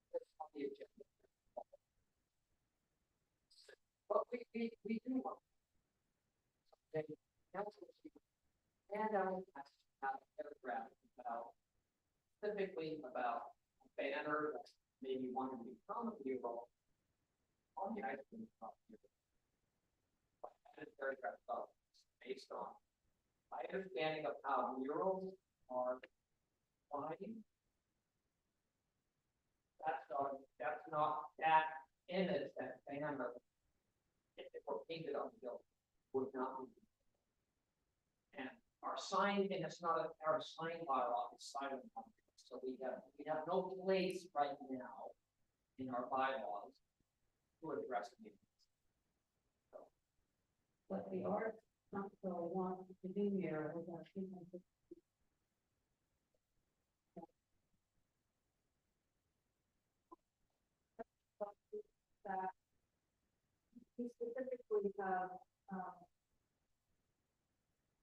That's on the agenda. But we do want. Okay, council. And I will ask about a paragraph about specifically about a banner that maybe one of the common people on the ice cream shop here. But that paragraph about based on my understanding of how murals are fine. That's not that image, that banner, if it were painted on the building, would not be. And our sign, and it's not our sign bylaw, it's silent. So we have no place right now in our bylaws to address it. What the art council wants to do here is that that we specifically have,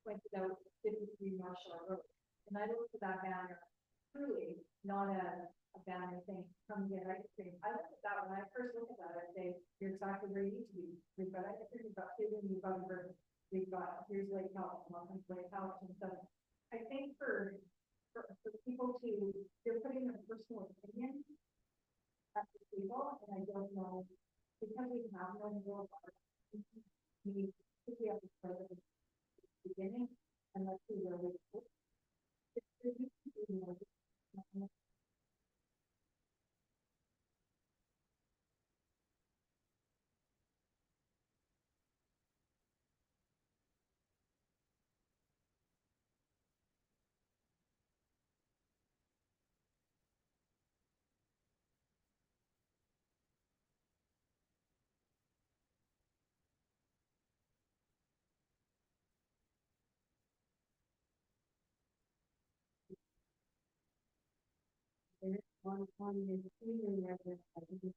pointed out 53 Marshall Road. And I looked at that banner, truly not as a banner saying, come get ice cream. I looked at that when I first looked at that, I say, you're exactly where you need to be. We've got ice cream, we've got food, we've got a burger. We've got, here's Lake Cowichan, welcome to Lake Cowichan. So I think for people to, they're putting their personal opinion at the table, and I don't know, because we have no more, we have to start at the beginning, and let's see where we go. on the ceiling there, I think it's.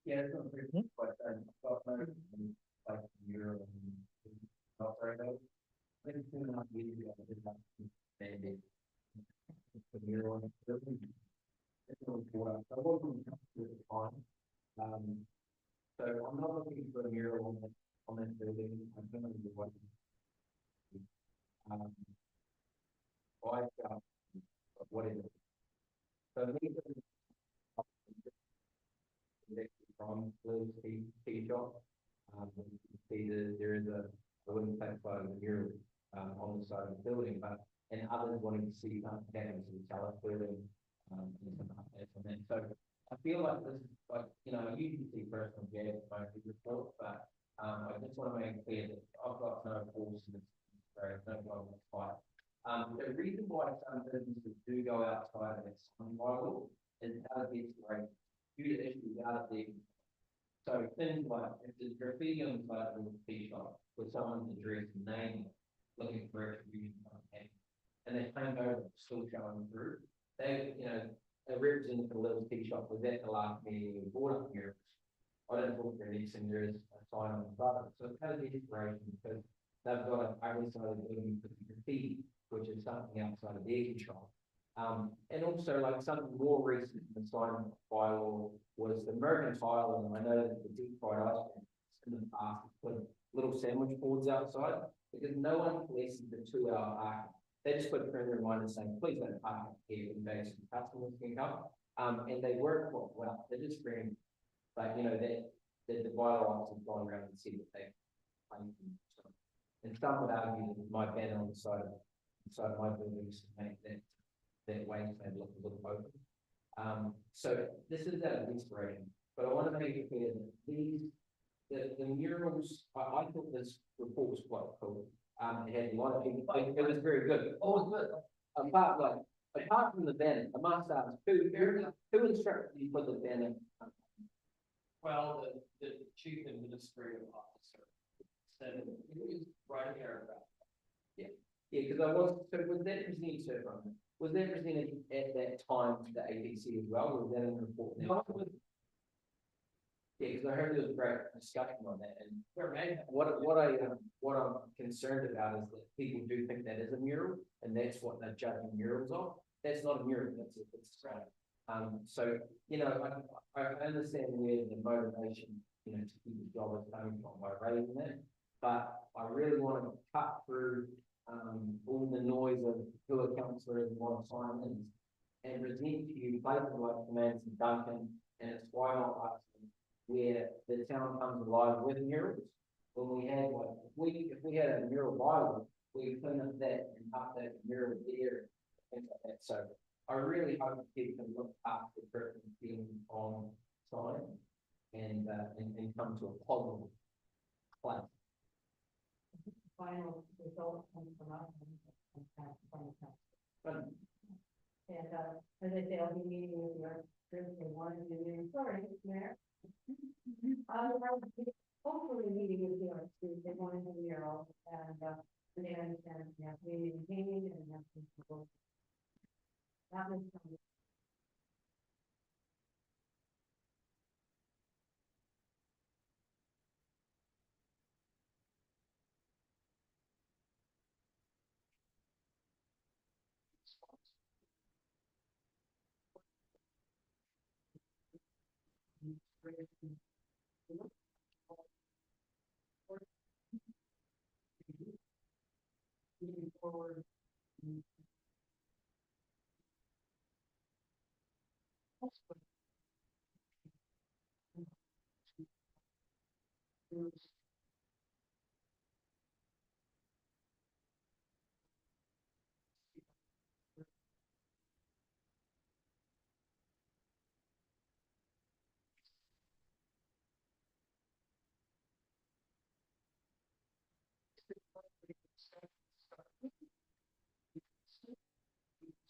Yeah, it's not very, but, got no, like, euro and not very low. I think 2.5 years ago, I did that, maybe. The euro and building. It's all bought up. I wasn't comfortable at the time. So I'm not looking for a mural on that building. I'm going to be what. What is it? So these are from the tea shop. You can see that there is a wooden plate by the mural on the side of the building, but and others wanting to see some patterns of the Talis building and some updates on that. So I feel like this is like, you know, I usually see personal gas most of the report, but I just want to make it clear that I've got no force in this, no problem with fight. The reason why some businesses do go outside of their sign bylaw is out of the expiration, due to issues out of the. So things like if there's graffiti on the side of the tea shop with someone's address and name looking for attribution and they claim over still showing through, they, you know, a representative of the little tea shop was at the last meeting and bought up here. I don't talk for any and there is a sign on the side. So it's kind of the inspiration because they've got an ugly side of the building for graffiti, which is something outside of their control. And also like something more recent in the sign bylaw was the mercantile, and I know that the deep fried ice cream in the past put little sandwich boards outside because no one polices the 2-hour parking. They just put a friendly reminder saying, please don't park here in case customers can come. And they work quite well. They're just very, like, you know, that the bylaw officers gone around and see that they claim. And some would argue that my banner on the side of my building is to make that wasteland look a little open. So this is out of inspiration, but I want to make it clear that the murals, I thought this report was quite cool. It had a lot of people, it was very good. Oh, it was good. Apart from the banner, I must ask, who instructed you to put the banner? Well, the chief administrative officer said it was right here about. Yeah, because was that presented was that presented at that time to the APC as well, or was that in the report? No, it was. Yeah, because I heard there was a great discussion on that, and what I'm concerned about is that people do think that is a mural, and that's what they're judging murals of. That's not a mural. It's so you know, I understand where the motivation, you know, to keep the job is coming from by raising it, but I really want to cut through all the noise of who a councillor is and what a sign is, and present to you places like Commands and Duncan, and it's why not us, where the town comes alive with murals. When we had if we had a mural bylaw, we clean up that and update the mural there, things like that. So I really hope that people can look up the person being on sign and come to a positive place. Final result comes from us. And, as I say, I'll be meeting with your group and one of you, sorry, Mayor. I'll be hopefully meeting with your group, they want to do mural and, they understand, yeah, we need and have people. That was something. Moving forward.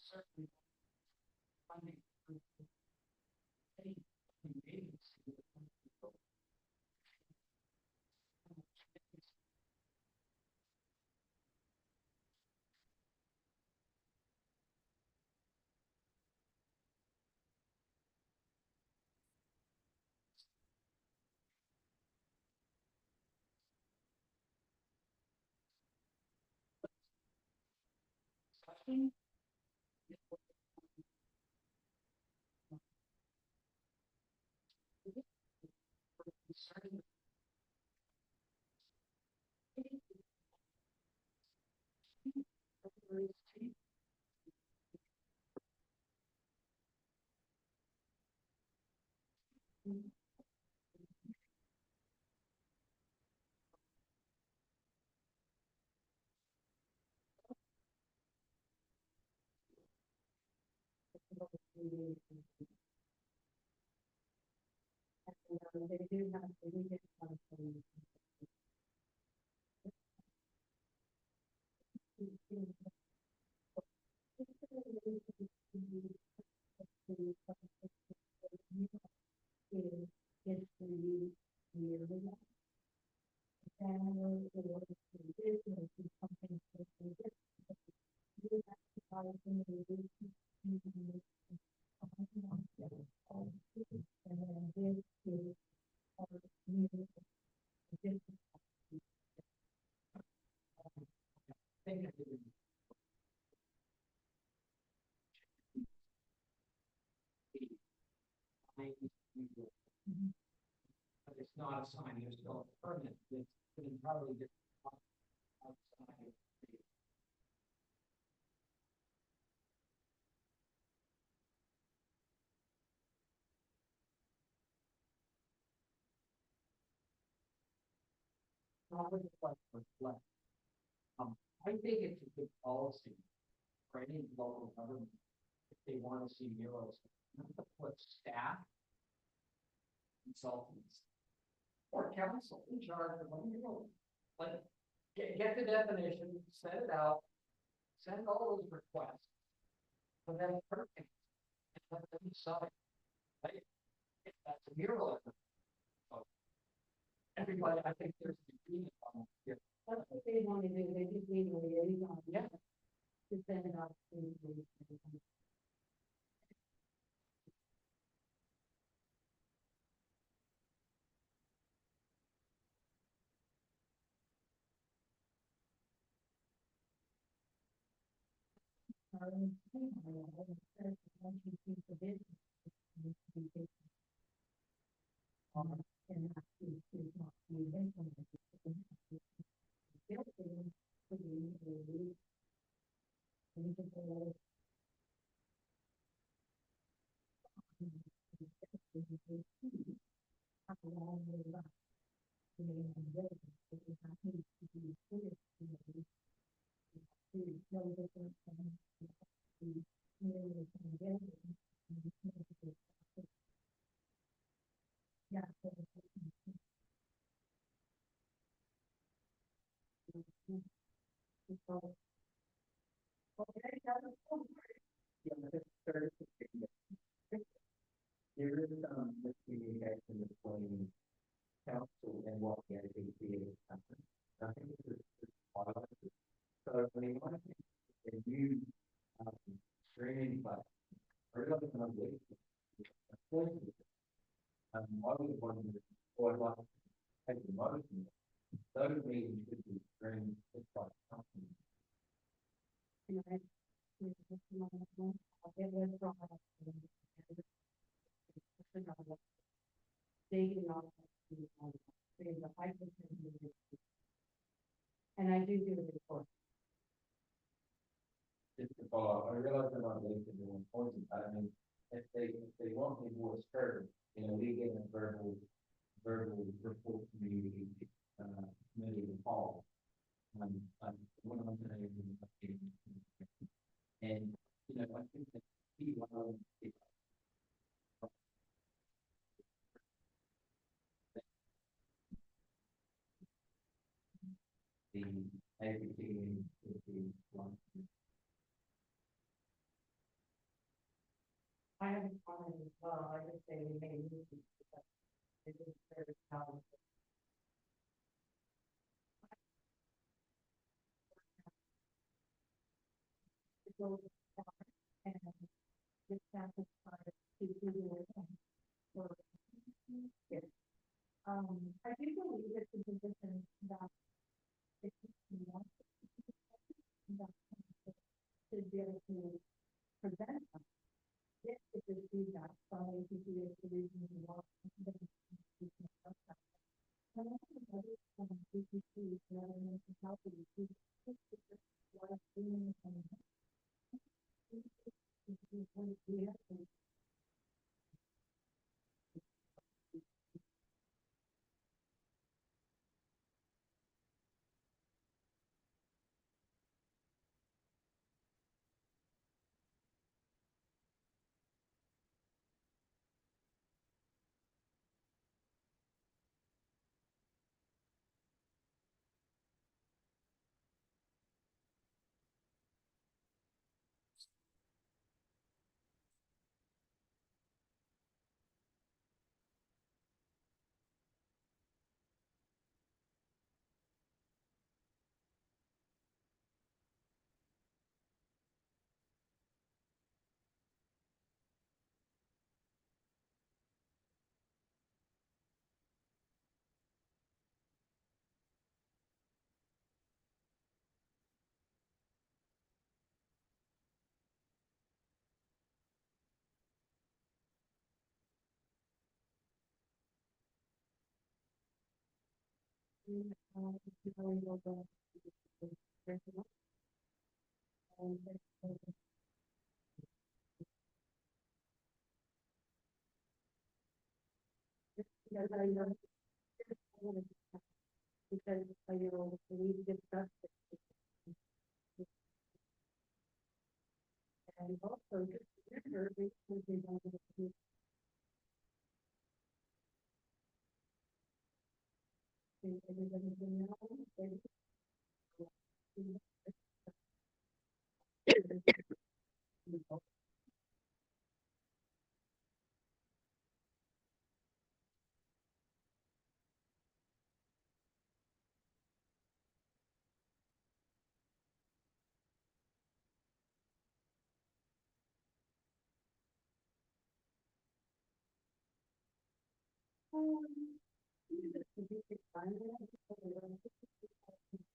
Certainly. Funding. They do have, they do get some. But it's not a sign, it's still a permit, it's been probably just outside. Not with the question, but, I think it's a good policy for any local government, if they want to see murals, not to put staff, consultants, or council in charge of one mural. Like, get the definition, send it out, send all those requests, and then perfect. And let them decide, right? If that's a mural. So, everybody, I think there's a agreement on it here. That's what they want to do, they just need a liaison. Yeah. To send it out to the. There is some miscommunication between council and what the ABCA is happening. I think this is part of it. So, I mean, one thing, if you, streaming, but, I realize it's not really, I was wondering, or I'd like to take the motion, those meetings should be streamed just by company. And I do a report. Just to follow up, I realize they're not really important, but I mean, if they want me more heard, you know, we get a verbal report community, committee in Paul. One of them saying, and, you know, I think that he, the everything would be one. I have a comment as well, I just say we may use it, because it is very talented. And this satisfies people for. Yes. I do believe it's a position that. It's not. to be able to prevent them. If there's feedback, so I think the reason why. And I think other CPC, rather than health, what I'm doing and we have to. Because I know, because you know, we discussed it. And also, just remember, we don't have to. Everybody know,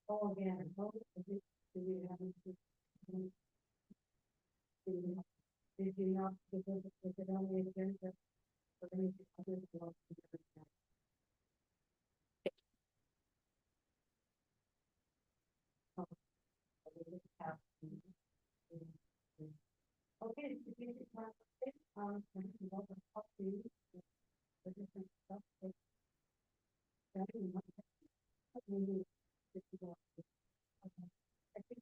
oh, again, did you not, because it only agenda, for any other block. Okay, strategic plan, and you know, the top three, the different stuff, but that is not really difficult. Okay. I think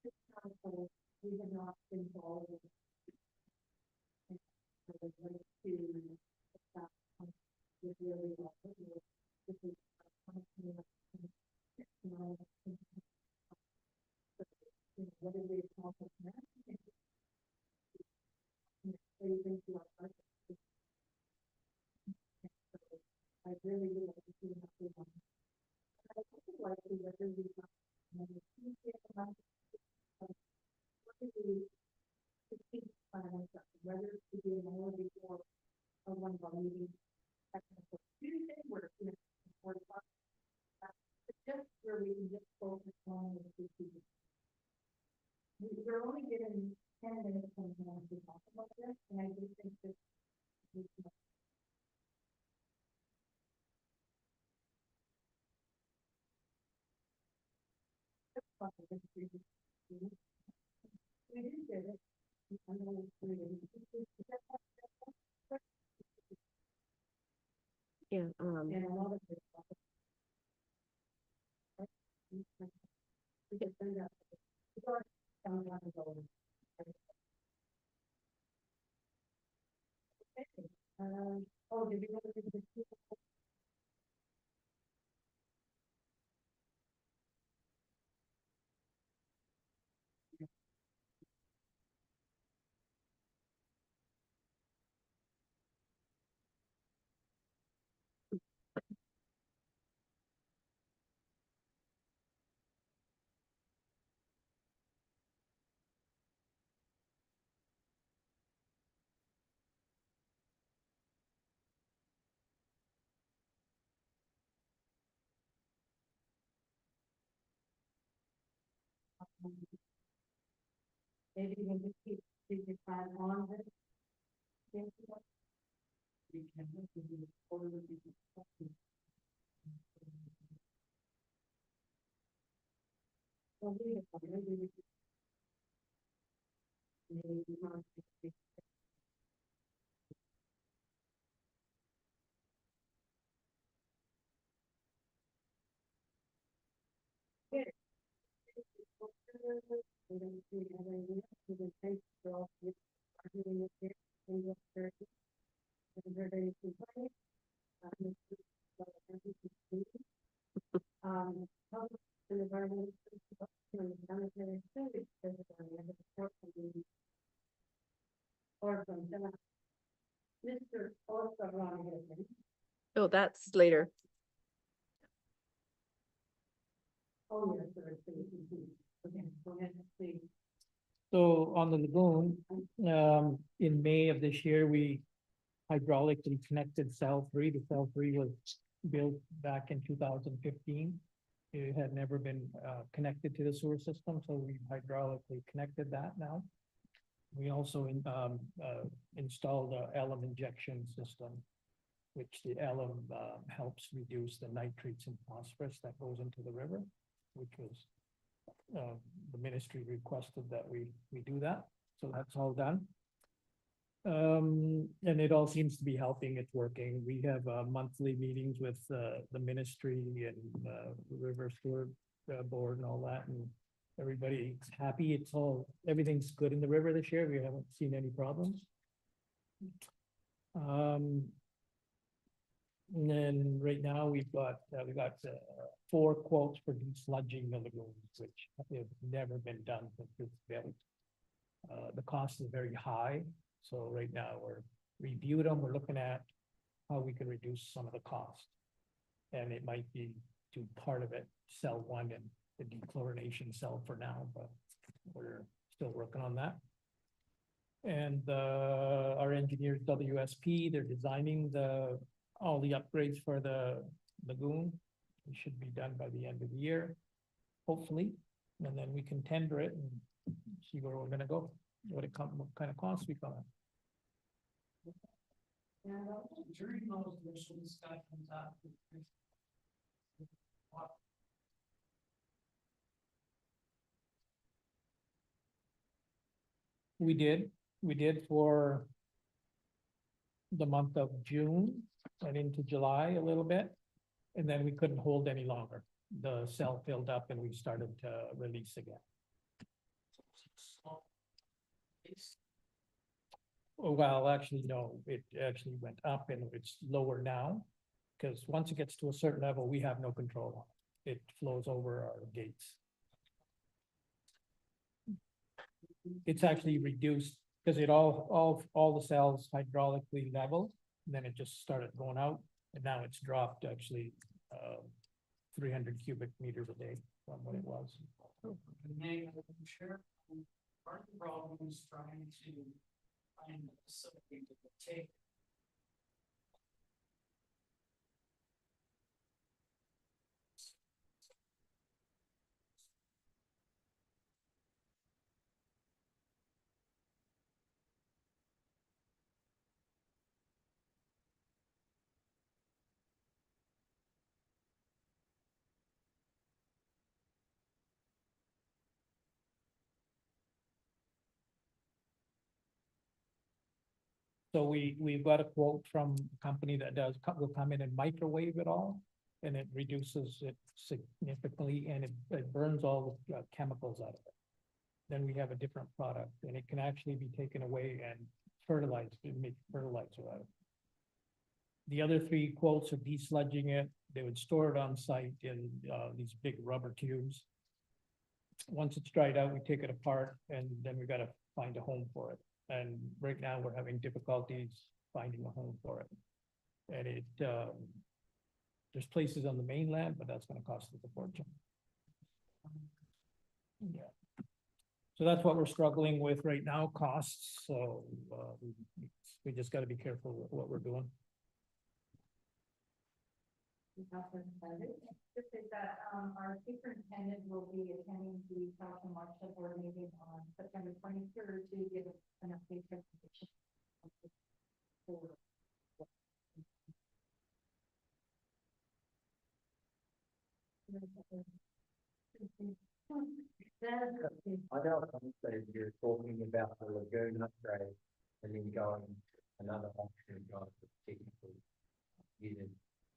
this council, we have not been involved in the way to stop with really this is what is the accomplishment? What do you think you are? I really would like to see how we want. I also like to whether we have what is the strategic plan, whether it should be more before one of our meetings. Technical Tuesday, where you know, just where we can just focus on the strategic. We're only given 10 minutes from now to talk about this, and I do think this is we did get it. I know it's really. Yeah, And a lot of this. We can send out. Oh, did you go to the maybe we can keep the plan on this. Yes, We can look at the order of the- well, we have, maybe we could- maybe we want to- We don't see how they do it. We can take it off with- arguing with it, and look for it. Haven't heard any complaints. Public and environmental. And sanitary sewage system, and the report from the- or from the- Mr. Orson Ron. Oh, that's later. Oh, yes, sir. Okay, go ahead, please. So on the lagoon, in May of this year, we hydraulically connected cell three. The cell three was built back in 2015. It had never been connected to the sewer system, so we hydraulically connected that now. We also installed a alum injection system, which the alum helps reduce the nitrates and phosphorus that goes into the river, which was the ministry requested that we do that, so that's all done. And it all seems to be helping, it's working. We have monthly meetings with the ministry and River Steward Board and all that, and everybody's happy. It's all, everything's good in the river this year. We haven't seen any problems. And then right now we got 4 quotes for desludging the lagoons, which have never been done since it's built. The cost is very high, so right now we're reviewed them. We're looking at how we can reduce some of the cost. And it might be do part of it, sell one and the dechlorination cell for now, but we're still working on that. And our engineers, WSP, they're designing all the upgrades for the lagoon. It should be done by the end of the year, hopefully, and then we can tender it and see where we're gonna go, what kind of costs we got. And During those initial discussions after. We did for the month of June and into July a little bit, and then we couldn't hold any longer. The cell filled up and we started to release again. Oh, well, actually, no, it actually went up and it's lower now. Because once it gets to a certain level, we have no control on it. It flows over our gates. It's actually reduced because it all the cells hydraulically leveled, and then it just started going out, and now it's dropped actually 300 cubic meters a day from what it was. Sure. Part of the problem is trying to find a facility that will take. So we've got a quote from a company that will come in and microwave it all. And it reduces it significantly and it burns all the chemicals out of it. Then we have a different product and it can actually be taken away and fertilized and make fertilizer out of it. The other 3 quotes are desludging it. They would store it on site in these big rubber tubes. Once it's dried out, we take it apart and then we gotta find a home for it. And right now we're having difficulties finding a home for it. And there's places on the mainland, but that's gonna cost us a fortune. Yeah. So that's what we're struggling with right now, costs, so we just gotta be careful with what we're doing. Just is that, our superintendent will be attending the council martial board meeting on September 23rd to give us an update presentation. I know that you're talking about the lagoon upgrade and then going another option going for technical using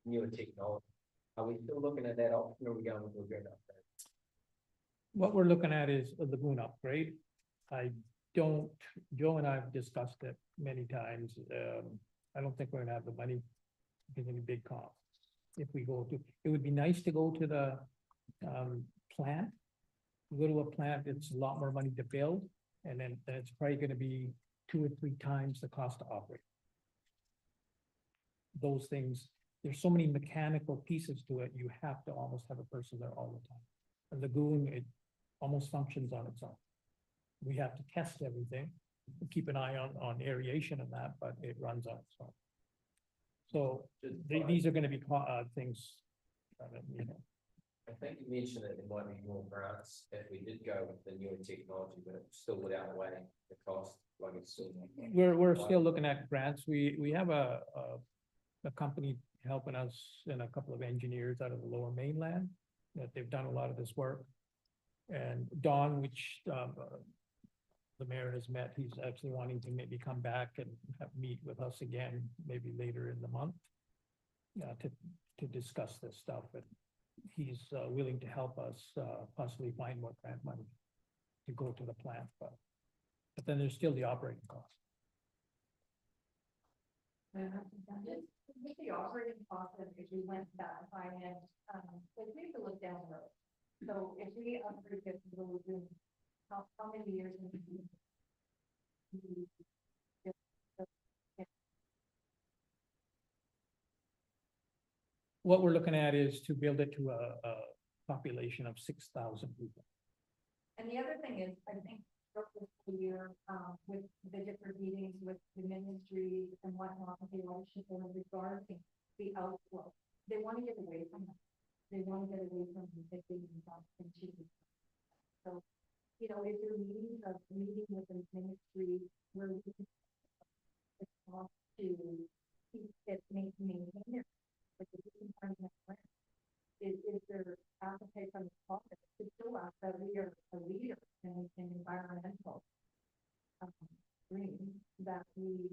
newer technology. Are we still looking at that option or are we going with lagoon upgrade? What we're looking at is a lagoon upgrade. Joe and I have discussed it many times. I don't think we're gonna have the money because any big cost. If we go to, it would be nice to go to the plant. Go to a plant, it's a lot more money to build, and then it's probably gonna be 2 or 3 times the cost to operate. Those things, there's so many mechanical pieces to it, you have to almost have a person there all the time. A lagoon, it almost functions on its own. We have to test everything, keep an eye on aeration and that, but it runs on its own. So these are gonna be things, you know. I think you mentioned that there might be more grants if we did go with the newer technology, but it still would outweigh the cost, like it's still. We're still looking at grants. We have a company helping us and a couple of engineers out of the Lower Mainland that they've done a lot of this work. And Don, which the mayor has met, he's actually wanting to maybe come back and meet with us again, maybe later in the month. To discuss this stuff, and he's willing to help us possibly find more grant money to go to the plant, but then there's still the operating cost. With the operating cost, if we went that finance, like we have to look down the road. So if we upgrade this, we'll do, how many years? What we're looking at is to build it to a population of 6,000 people. And the other thing is, I think, the year, with the different meetings with the ministries and whatnot, they all should go regarding the outflow. They want to get away from that. They want to get away from the big and cheap. So, you know, if you're meeting with the ministry where we can talk to keep it, maintain it, like the different kinds of plans. Is there appetite from the public to show us that we are a leader in environmental green, that we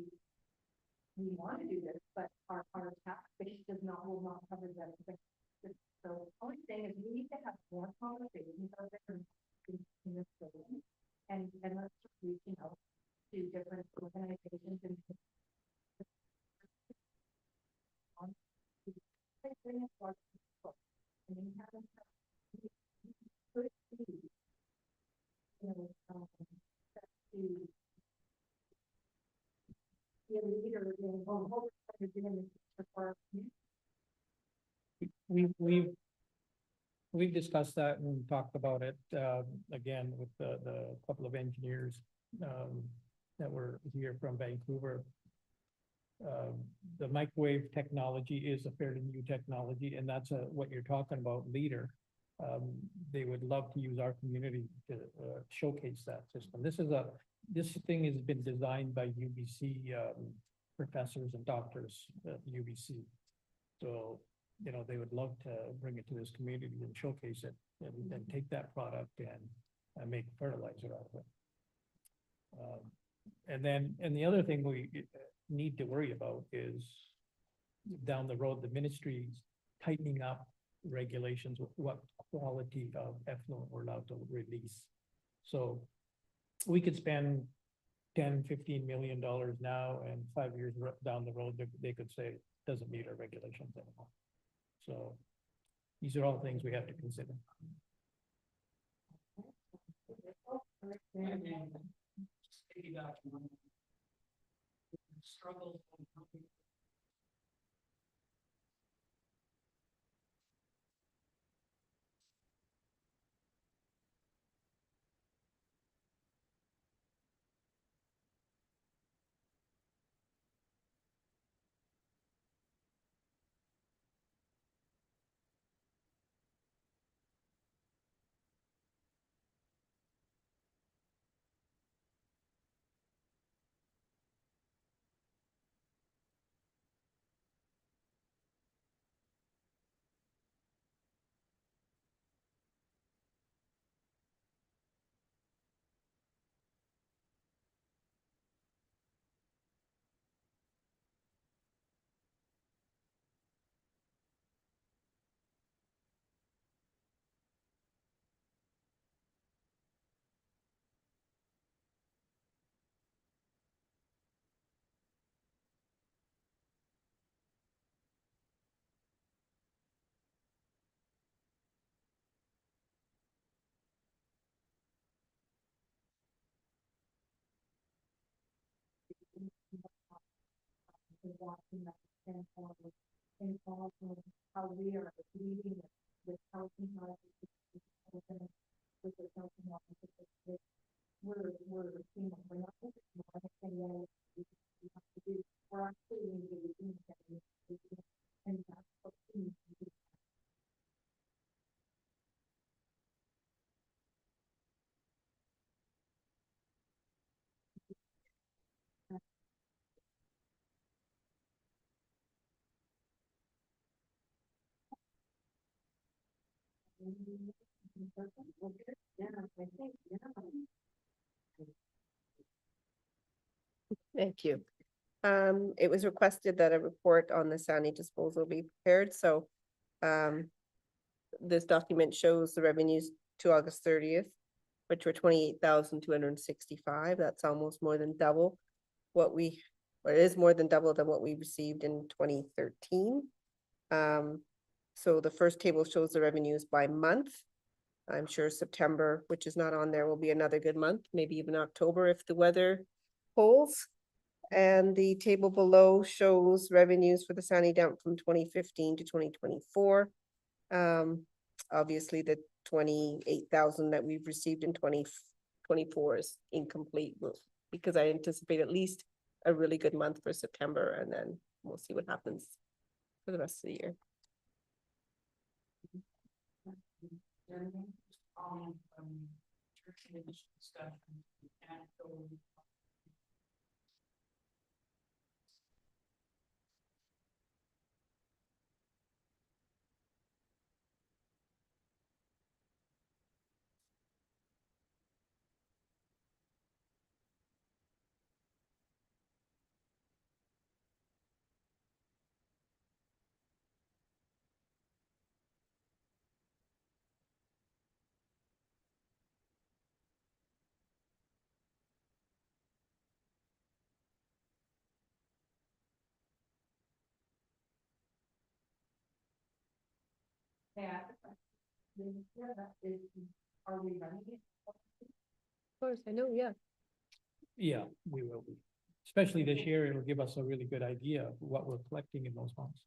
want to do this, but our tax base will not cover that. So only thing is we need to have more conversations out there in this building, and let's just reaching out to different organizations and bring it to our people. And then have them could see, you know, to be a leader in what we're doing this for our community. We've discussed that and talked about it again with the couple of engineers that were here from Vancouver. The microwave technology is a fairly new technology, and that's what you're talking about, leader. They would love to use our community to showcase that system. This thing has been designed by UBC professors and doctors at UBC. So, you know, they would love to bring it to this community and showcase it and take that product and make fertilizer out of it. And the other thing we need to worry about is down the road, the ministry's tightening up regulations with what quality of effluent we're allowed to release. So we could spend $10-15 million now, and 5 years down the road, they could say it doesn't meet our regulations anymore. So these are all things we have to consider. Struggles. talking about and also how we are leading with housing. With the housing office, we're, you know, we're not, saying that we have to do, we're actually doing that. And that's what we need to do. Yeah, I think, yeah. Thank you. It was requested that a report on the Sani disposal be prepared, so this document shows the revenues to August 30th, which were 28,265. That's almost more than double what we, or it is more than double than what we received in 2013. So the first table shows the revenues by month. I'm sure September, which is not on there, will be another good month, maybe even October if the weather holds. And the table below shows revenues for the Sani dump from 2015 to 2024. Obviously the 28,000 that we've received in 2024 is incomplete, because I anticipate at least a really good month for September, and then we'll see what happens for the rest of the year. Yeah. Are we running it? Of course, I know, yeah. Yeah, we will be. Especially this year, it'll give us a really good idea of what we're collecting in those months.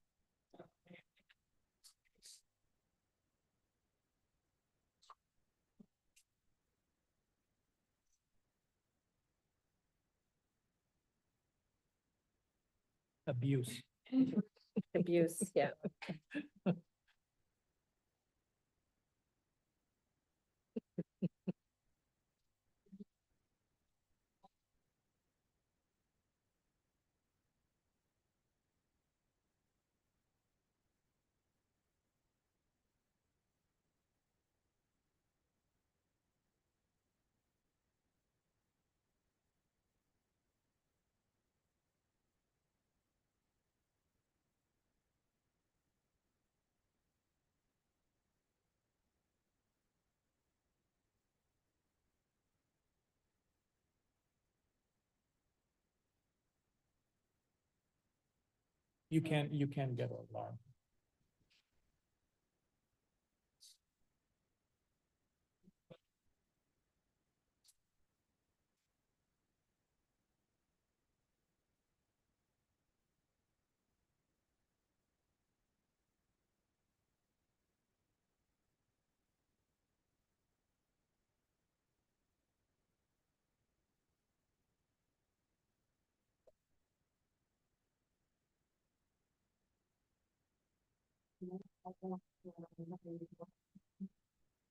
Abuse. Abuse, yeah. You can get an alarm.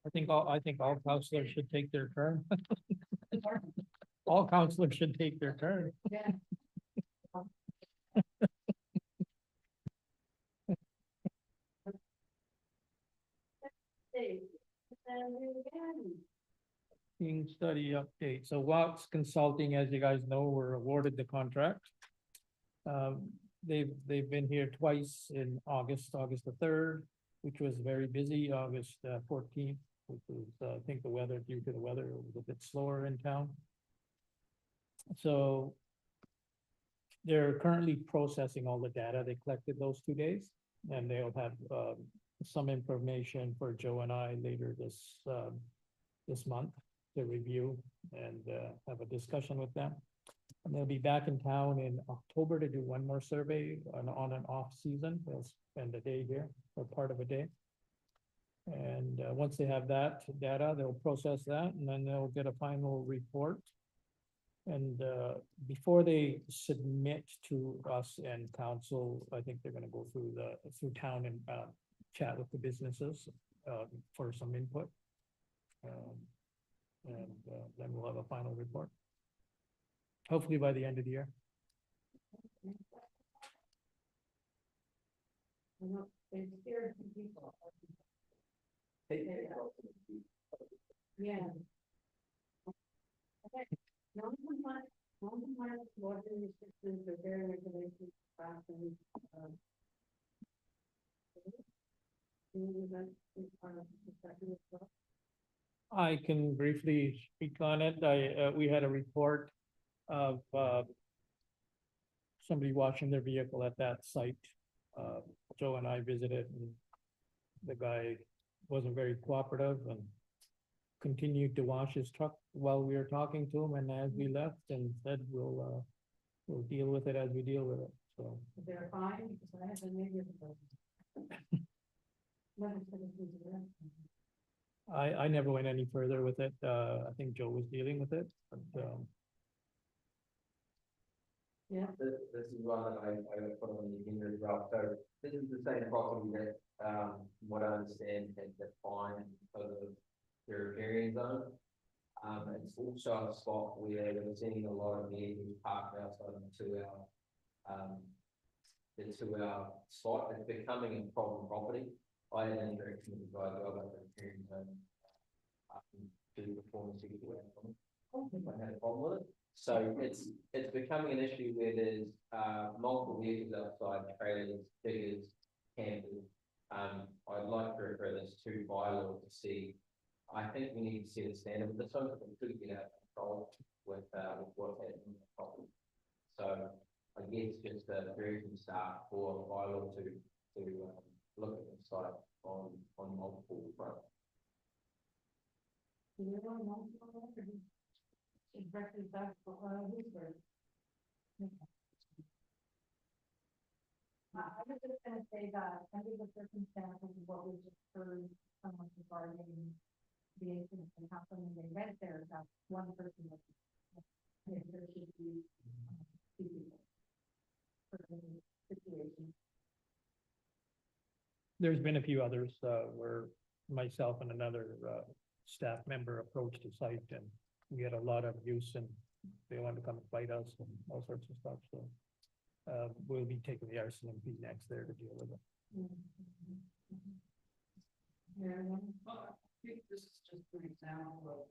I think all counselors should take their turn. All counselors should take their turn. Yeah. Hey, Team study update. So Watts Consulting, as you guys know, were awarded the contract. They've been here twice in August the 3rd, which was very busy, August 14th, which was, I think the weather, due to the weather, it was a bit slower in town. So they're currently processing all the data they collected those 2 days, and they'll have some information for Joe and I later this month to review and have a discussion with them. And they'll be back in town in October to do one more survey on an off season. They'll spend a day here or part of a day. And once they have that data, they'll process that and then they'll get a final report. And before they submit to us and council, I think they're gonna go through town and chat with the businesses for some input. And then we'll have a final report. Hopefully by the end of the year. You know, there's scared people. Yeah. Okay. Non-compliant water restrictions are very regulations. I can briefly speak on it. We had a report of somebody washing their vehicle at that site. Joe and I visited and the guy wasn't very cooperative and continued to wash his truck while we were talking to him and as we left and said, we'll deal with it as we deal with it, so. They're fine, because I have a neighbor. I never went any further with it. I think Joe was dealing with it, but This is one that I put on the agenda as well, so this is the same property that, from what I understand, had defined because of their riparian zone. It's also a spot where we're seeing a lot of vehicles parked outside of the 2 hour spot. It's becoming a problem property. I had an interaction with the guy about the riparian zone. To perform a security outcome. I had a problem with it. So it's becoming an issue where there's multiple vehicles outside, trailers, diggers, campers. I'd like to refer this to bylaw to see. I think we need to set a standard with this one, because we could get out of control with what's happening in the property. So I guess just a direction start for bylaw to look at the site on multiple fronts. I was just gonna say that under the circumstances of what we just heard, someone regarding the incident that happened when they went there, that one person was. There should be two people for the situation. there's been a few others where myself and another staff member approached the site and we had a lot of use and they wanted to come and fight us and all sorts of stuff, so. We'll be taking the RCMP next there to deal with it. Yeah. But I think this is just an example of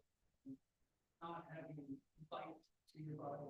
not having fight to your body.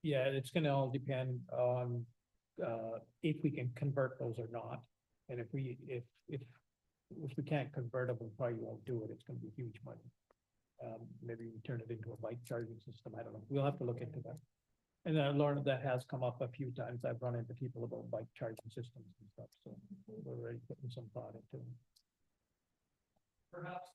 Yeah, it's gonna all depend on, if we can convert those or not. And if we can't convert them, we probably won't do it. It's gonna be huge money. Maybe we turn it into a bike charging system. I don't know. We'll have to look into that. And Lauren, that has come up a few times. I've run into people about bike charging systems and stuff, so we're already putting some thought into it. Perhaps.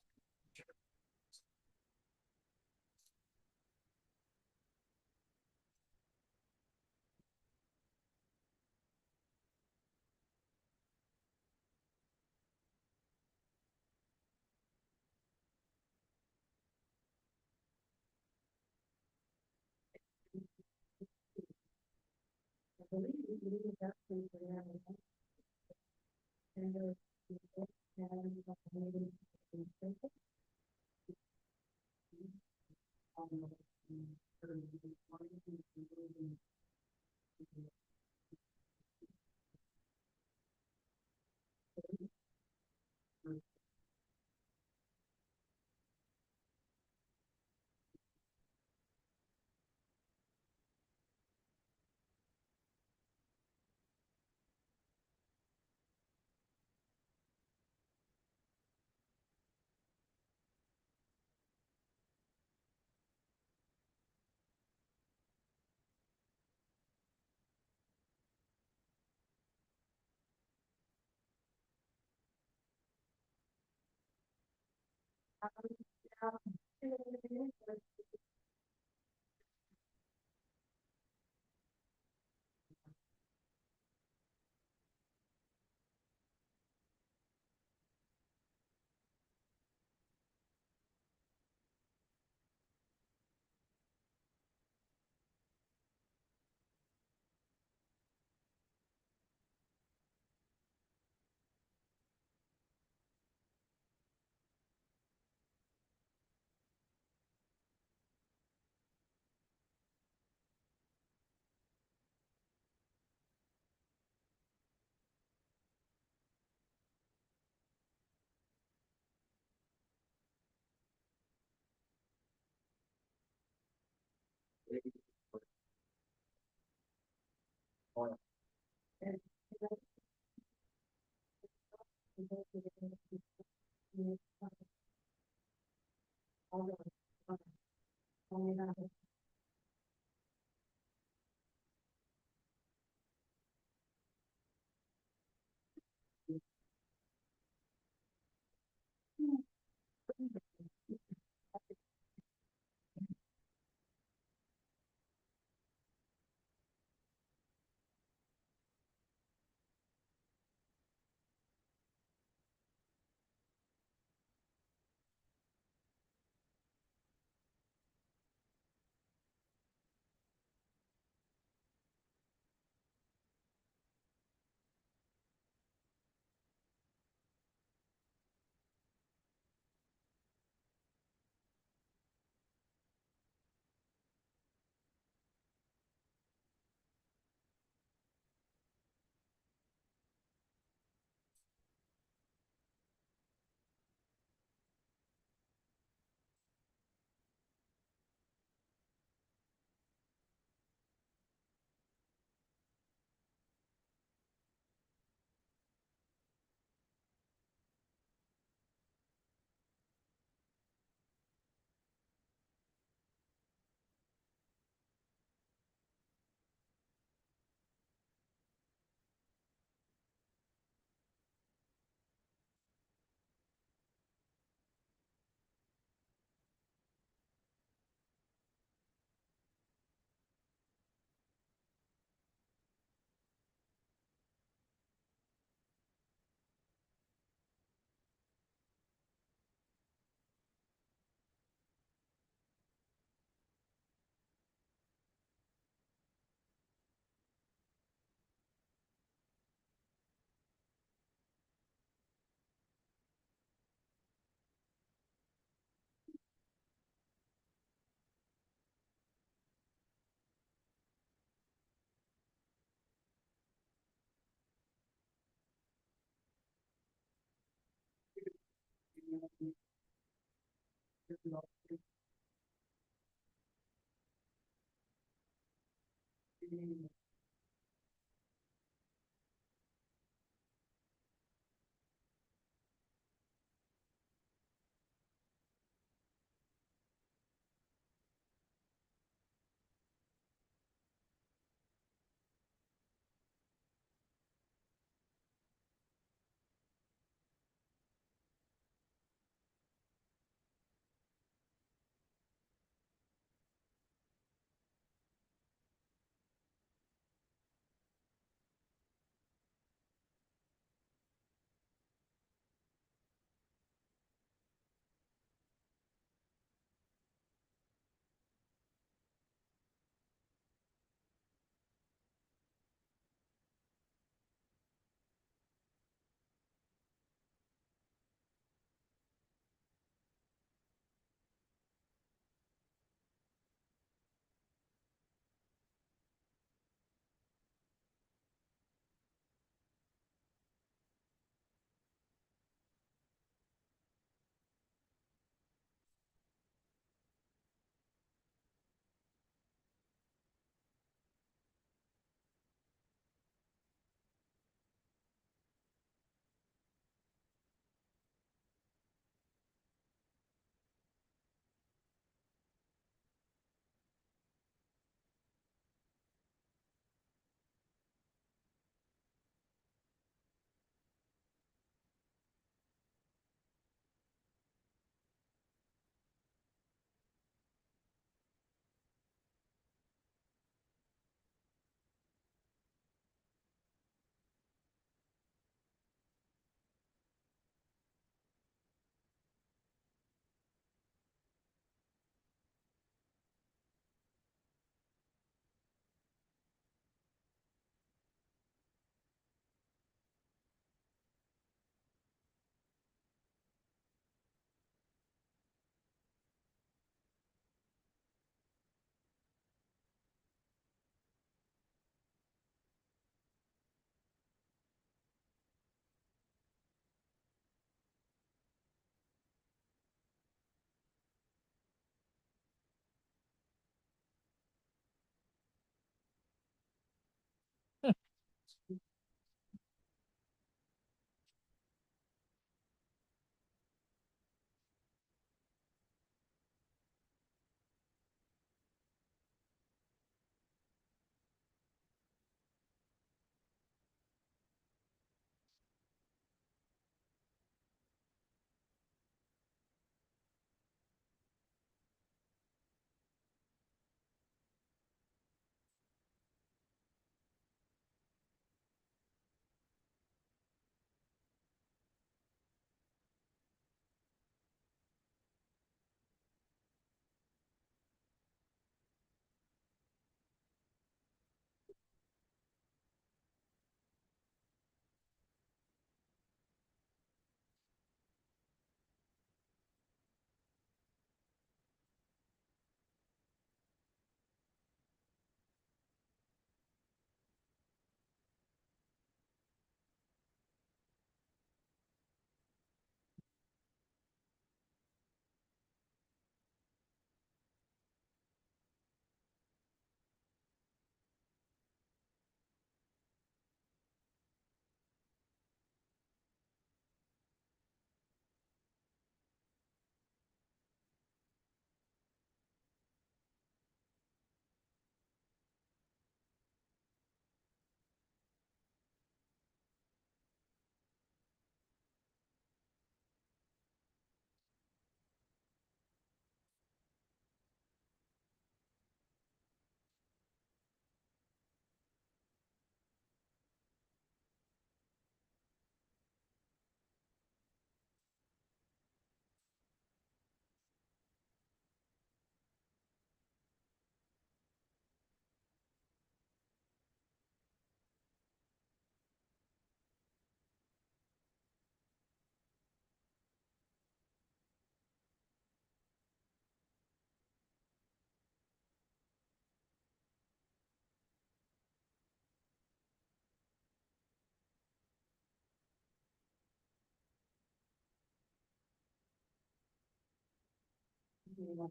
very much.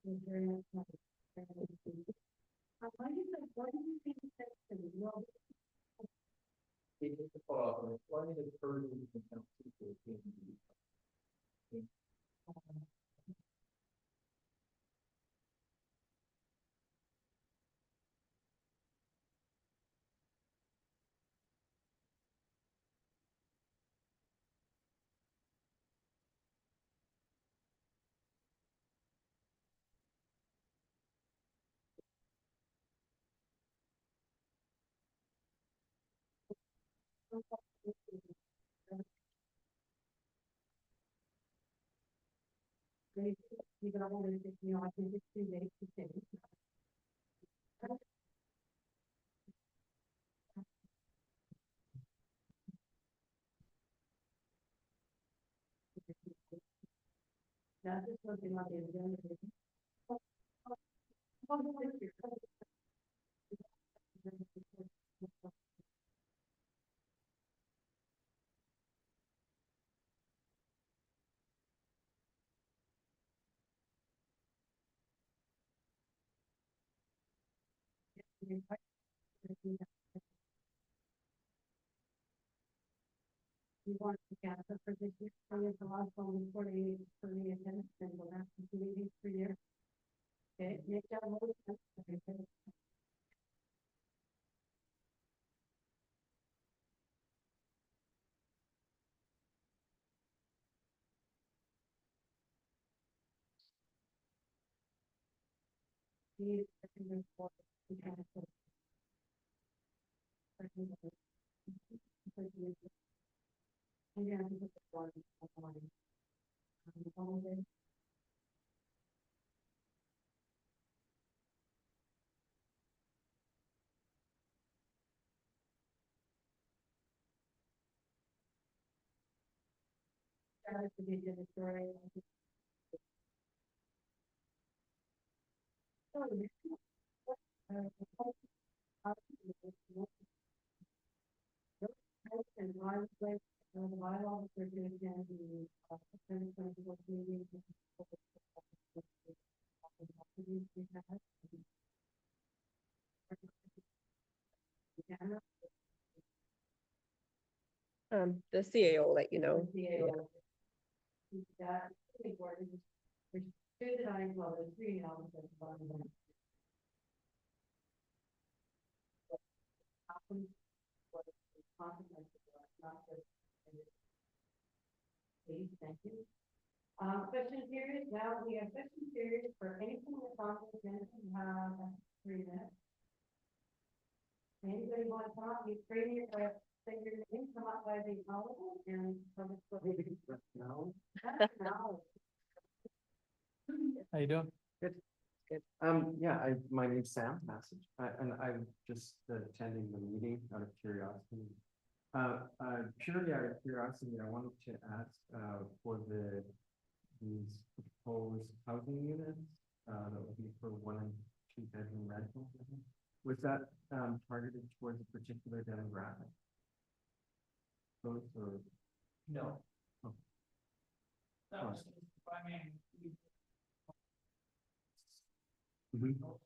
Why do you think that's the real? It is a follow-up, and it's one of the further we can help people. You got all this, you know, I think it's too late to say. That's just something like the you want to cancel for this year, the last one, 48 for the attendance, and we'll have to do meetings per year. Okay, make that motion. Please, for the cancel. Again, this is one. To be the story. And why was like, the bylaws are going to be, meeting. The CAO will let you know. That, there's two that I, well, there's three now. Please, thank you. Question period, now we have question period for anything that's on the agenda, you have 3 minutes. Anybody want to come up, you bring your, say your name, come up by the hour and. No. No. How you doing? Yeah, my name's Sam Massage, and I'm just attending the meeting out of curiosity. Purely out of curiosity, I wanted to ask, for these proposed housing units, that would be for 1 and 2 bedroom rentals. Was that, targeted towards a particular demographic? Both or? No. Oh. That was, I mean, Mhm.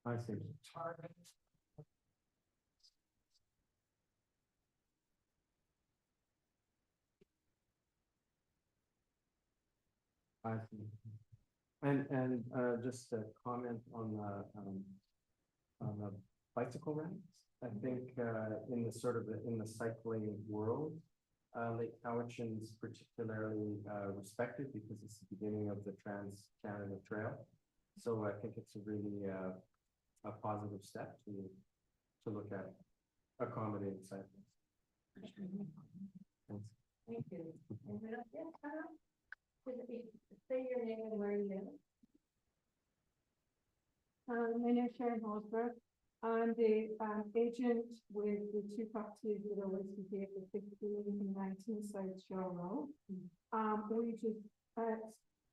I see. target. I see. And just a comment on the bicycle rents. I think in the sort of in the cycling world, Lake Cowichan is particularly respected because it's the beginning of the Trans-Canada Trail. So I think it's a really a positive step to look at accommodating cyclists. Thanks. Thank you. And then, say your name and where you live. My name is Sharon Holsberg. I'm the agent with the 2 properties that are listed here for 16 and 19 South Shore Road. We just,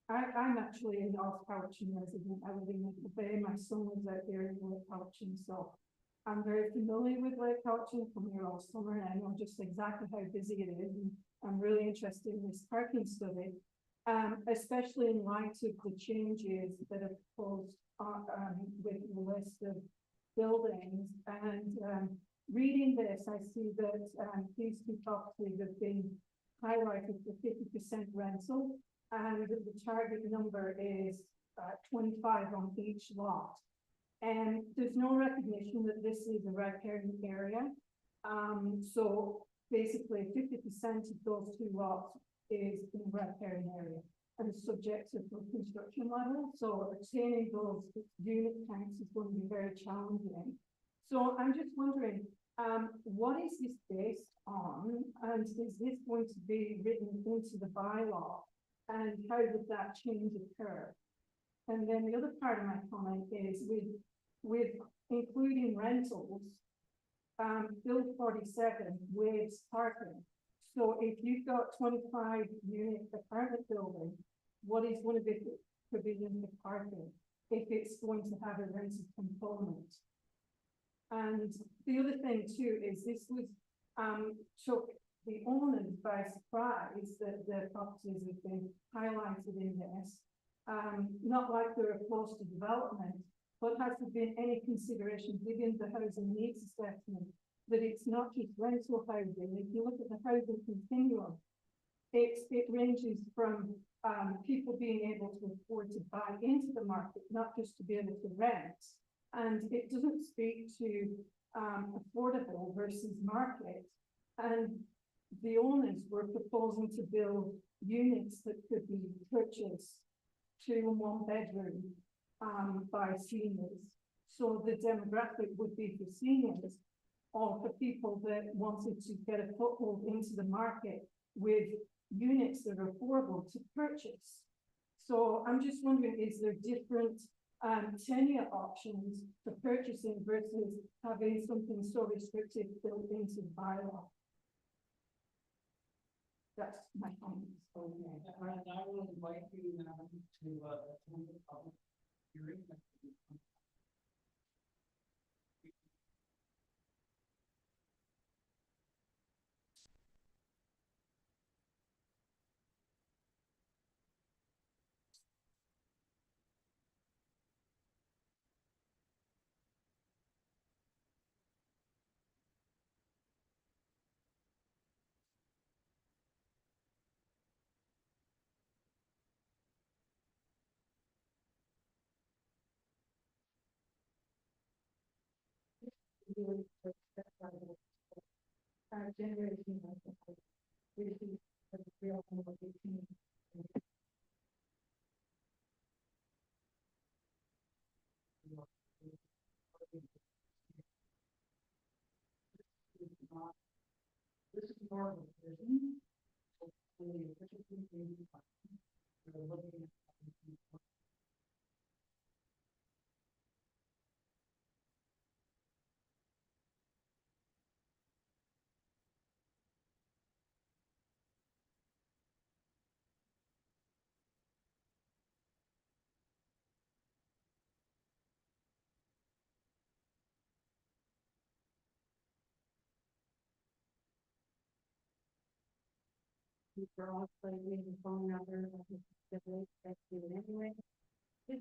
I'm actually a North Cowichan resident. I live in the Bay. My son lives out there in North Cowichan, so I'm very familiar with Lake Cowichan from here all summer, and I know just exactly how busy it is, and I'm really interested in this parking study. Especially in light of the changes that are proposed, with the list of buildings, and, reading this, I see that, these two properties have been highlighted for 50% rental, and the target number is, 25 on each lot. And there's no recognition that this is a red herring area. So basically 50% of those two lots is in the red herring area and subject to full construction level. So attaining those unit counts is going to be very challenging. So I'm just wondering, what is this based on? And is this going to be written into the bylaw? And how would that change occur? And then the other part of my comment is with including rentals, Bill 47 with parking. So if you've got 25 unit apartment building, what is one of the provisions of parking if it's going to have a rented component? And the other thing too is this was took the owners by surprise that the properties have been highlighted in this. Not like they're close to development, but has there been any consideration given the housing needs assessment that it's not just rental housing? If you look at the housing continuum, it ranges from people being able to afford to buy into the market, not just to be able to rent. And it doesn't speak to affordable versus market. And the owners were proposing to build units that could be purchased 2 and 1 bedroom by seniors. So the demographic would be for seniors or for people that wanted to get a foothold into the market with units that are affordable to purchase. So I'm just wondering, is there different tenure options for purchasing versus having something so restrictive built into the bylaw? That's my comments. And I will invite you now to attend the public hearing. Generation of really real motivation. This is more of a vision. For all playing the phone number, anyway. 250-749-22,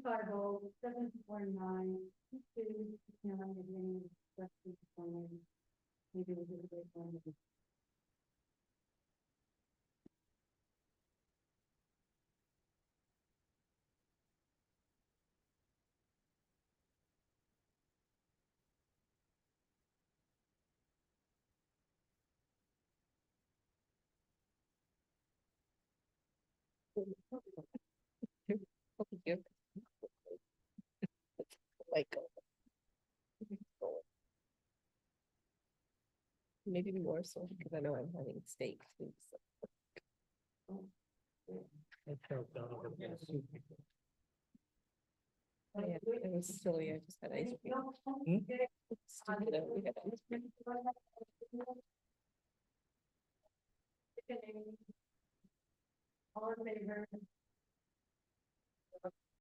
maybe we'll do a great one. Maybe more so because I know I'm having steak too. So. I felt down over there. Yeah, it was silly. I just had ice cream. Stupid that we had ice cream. All in favor?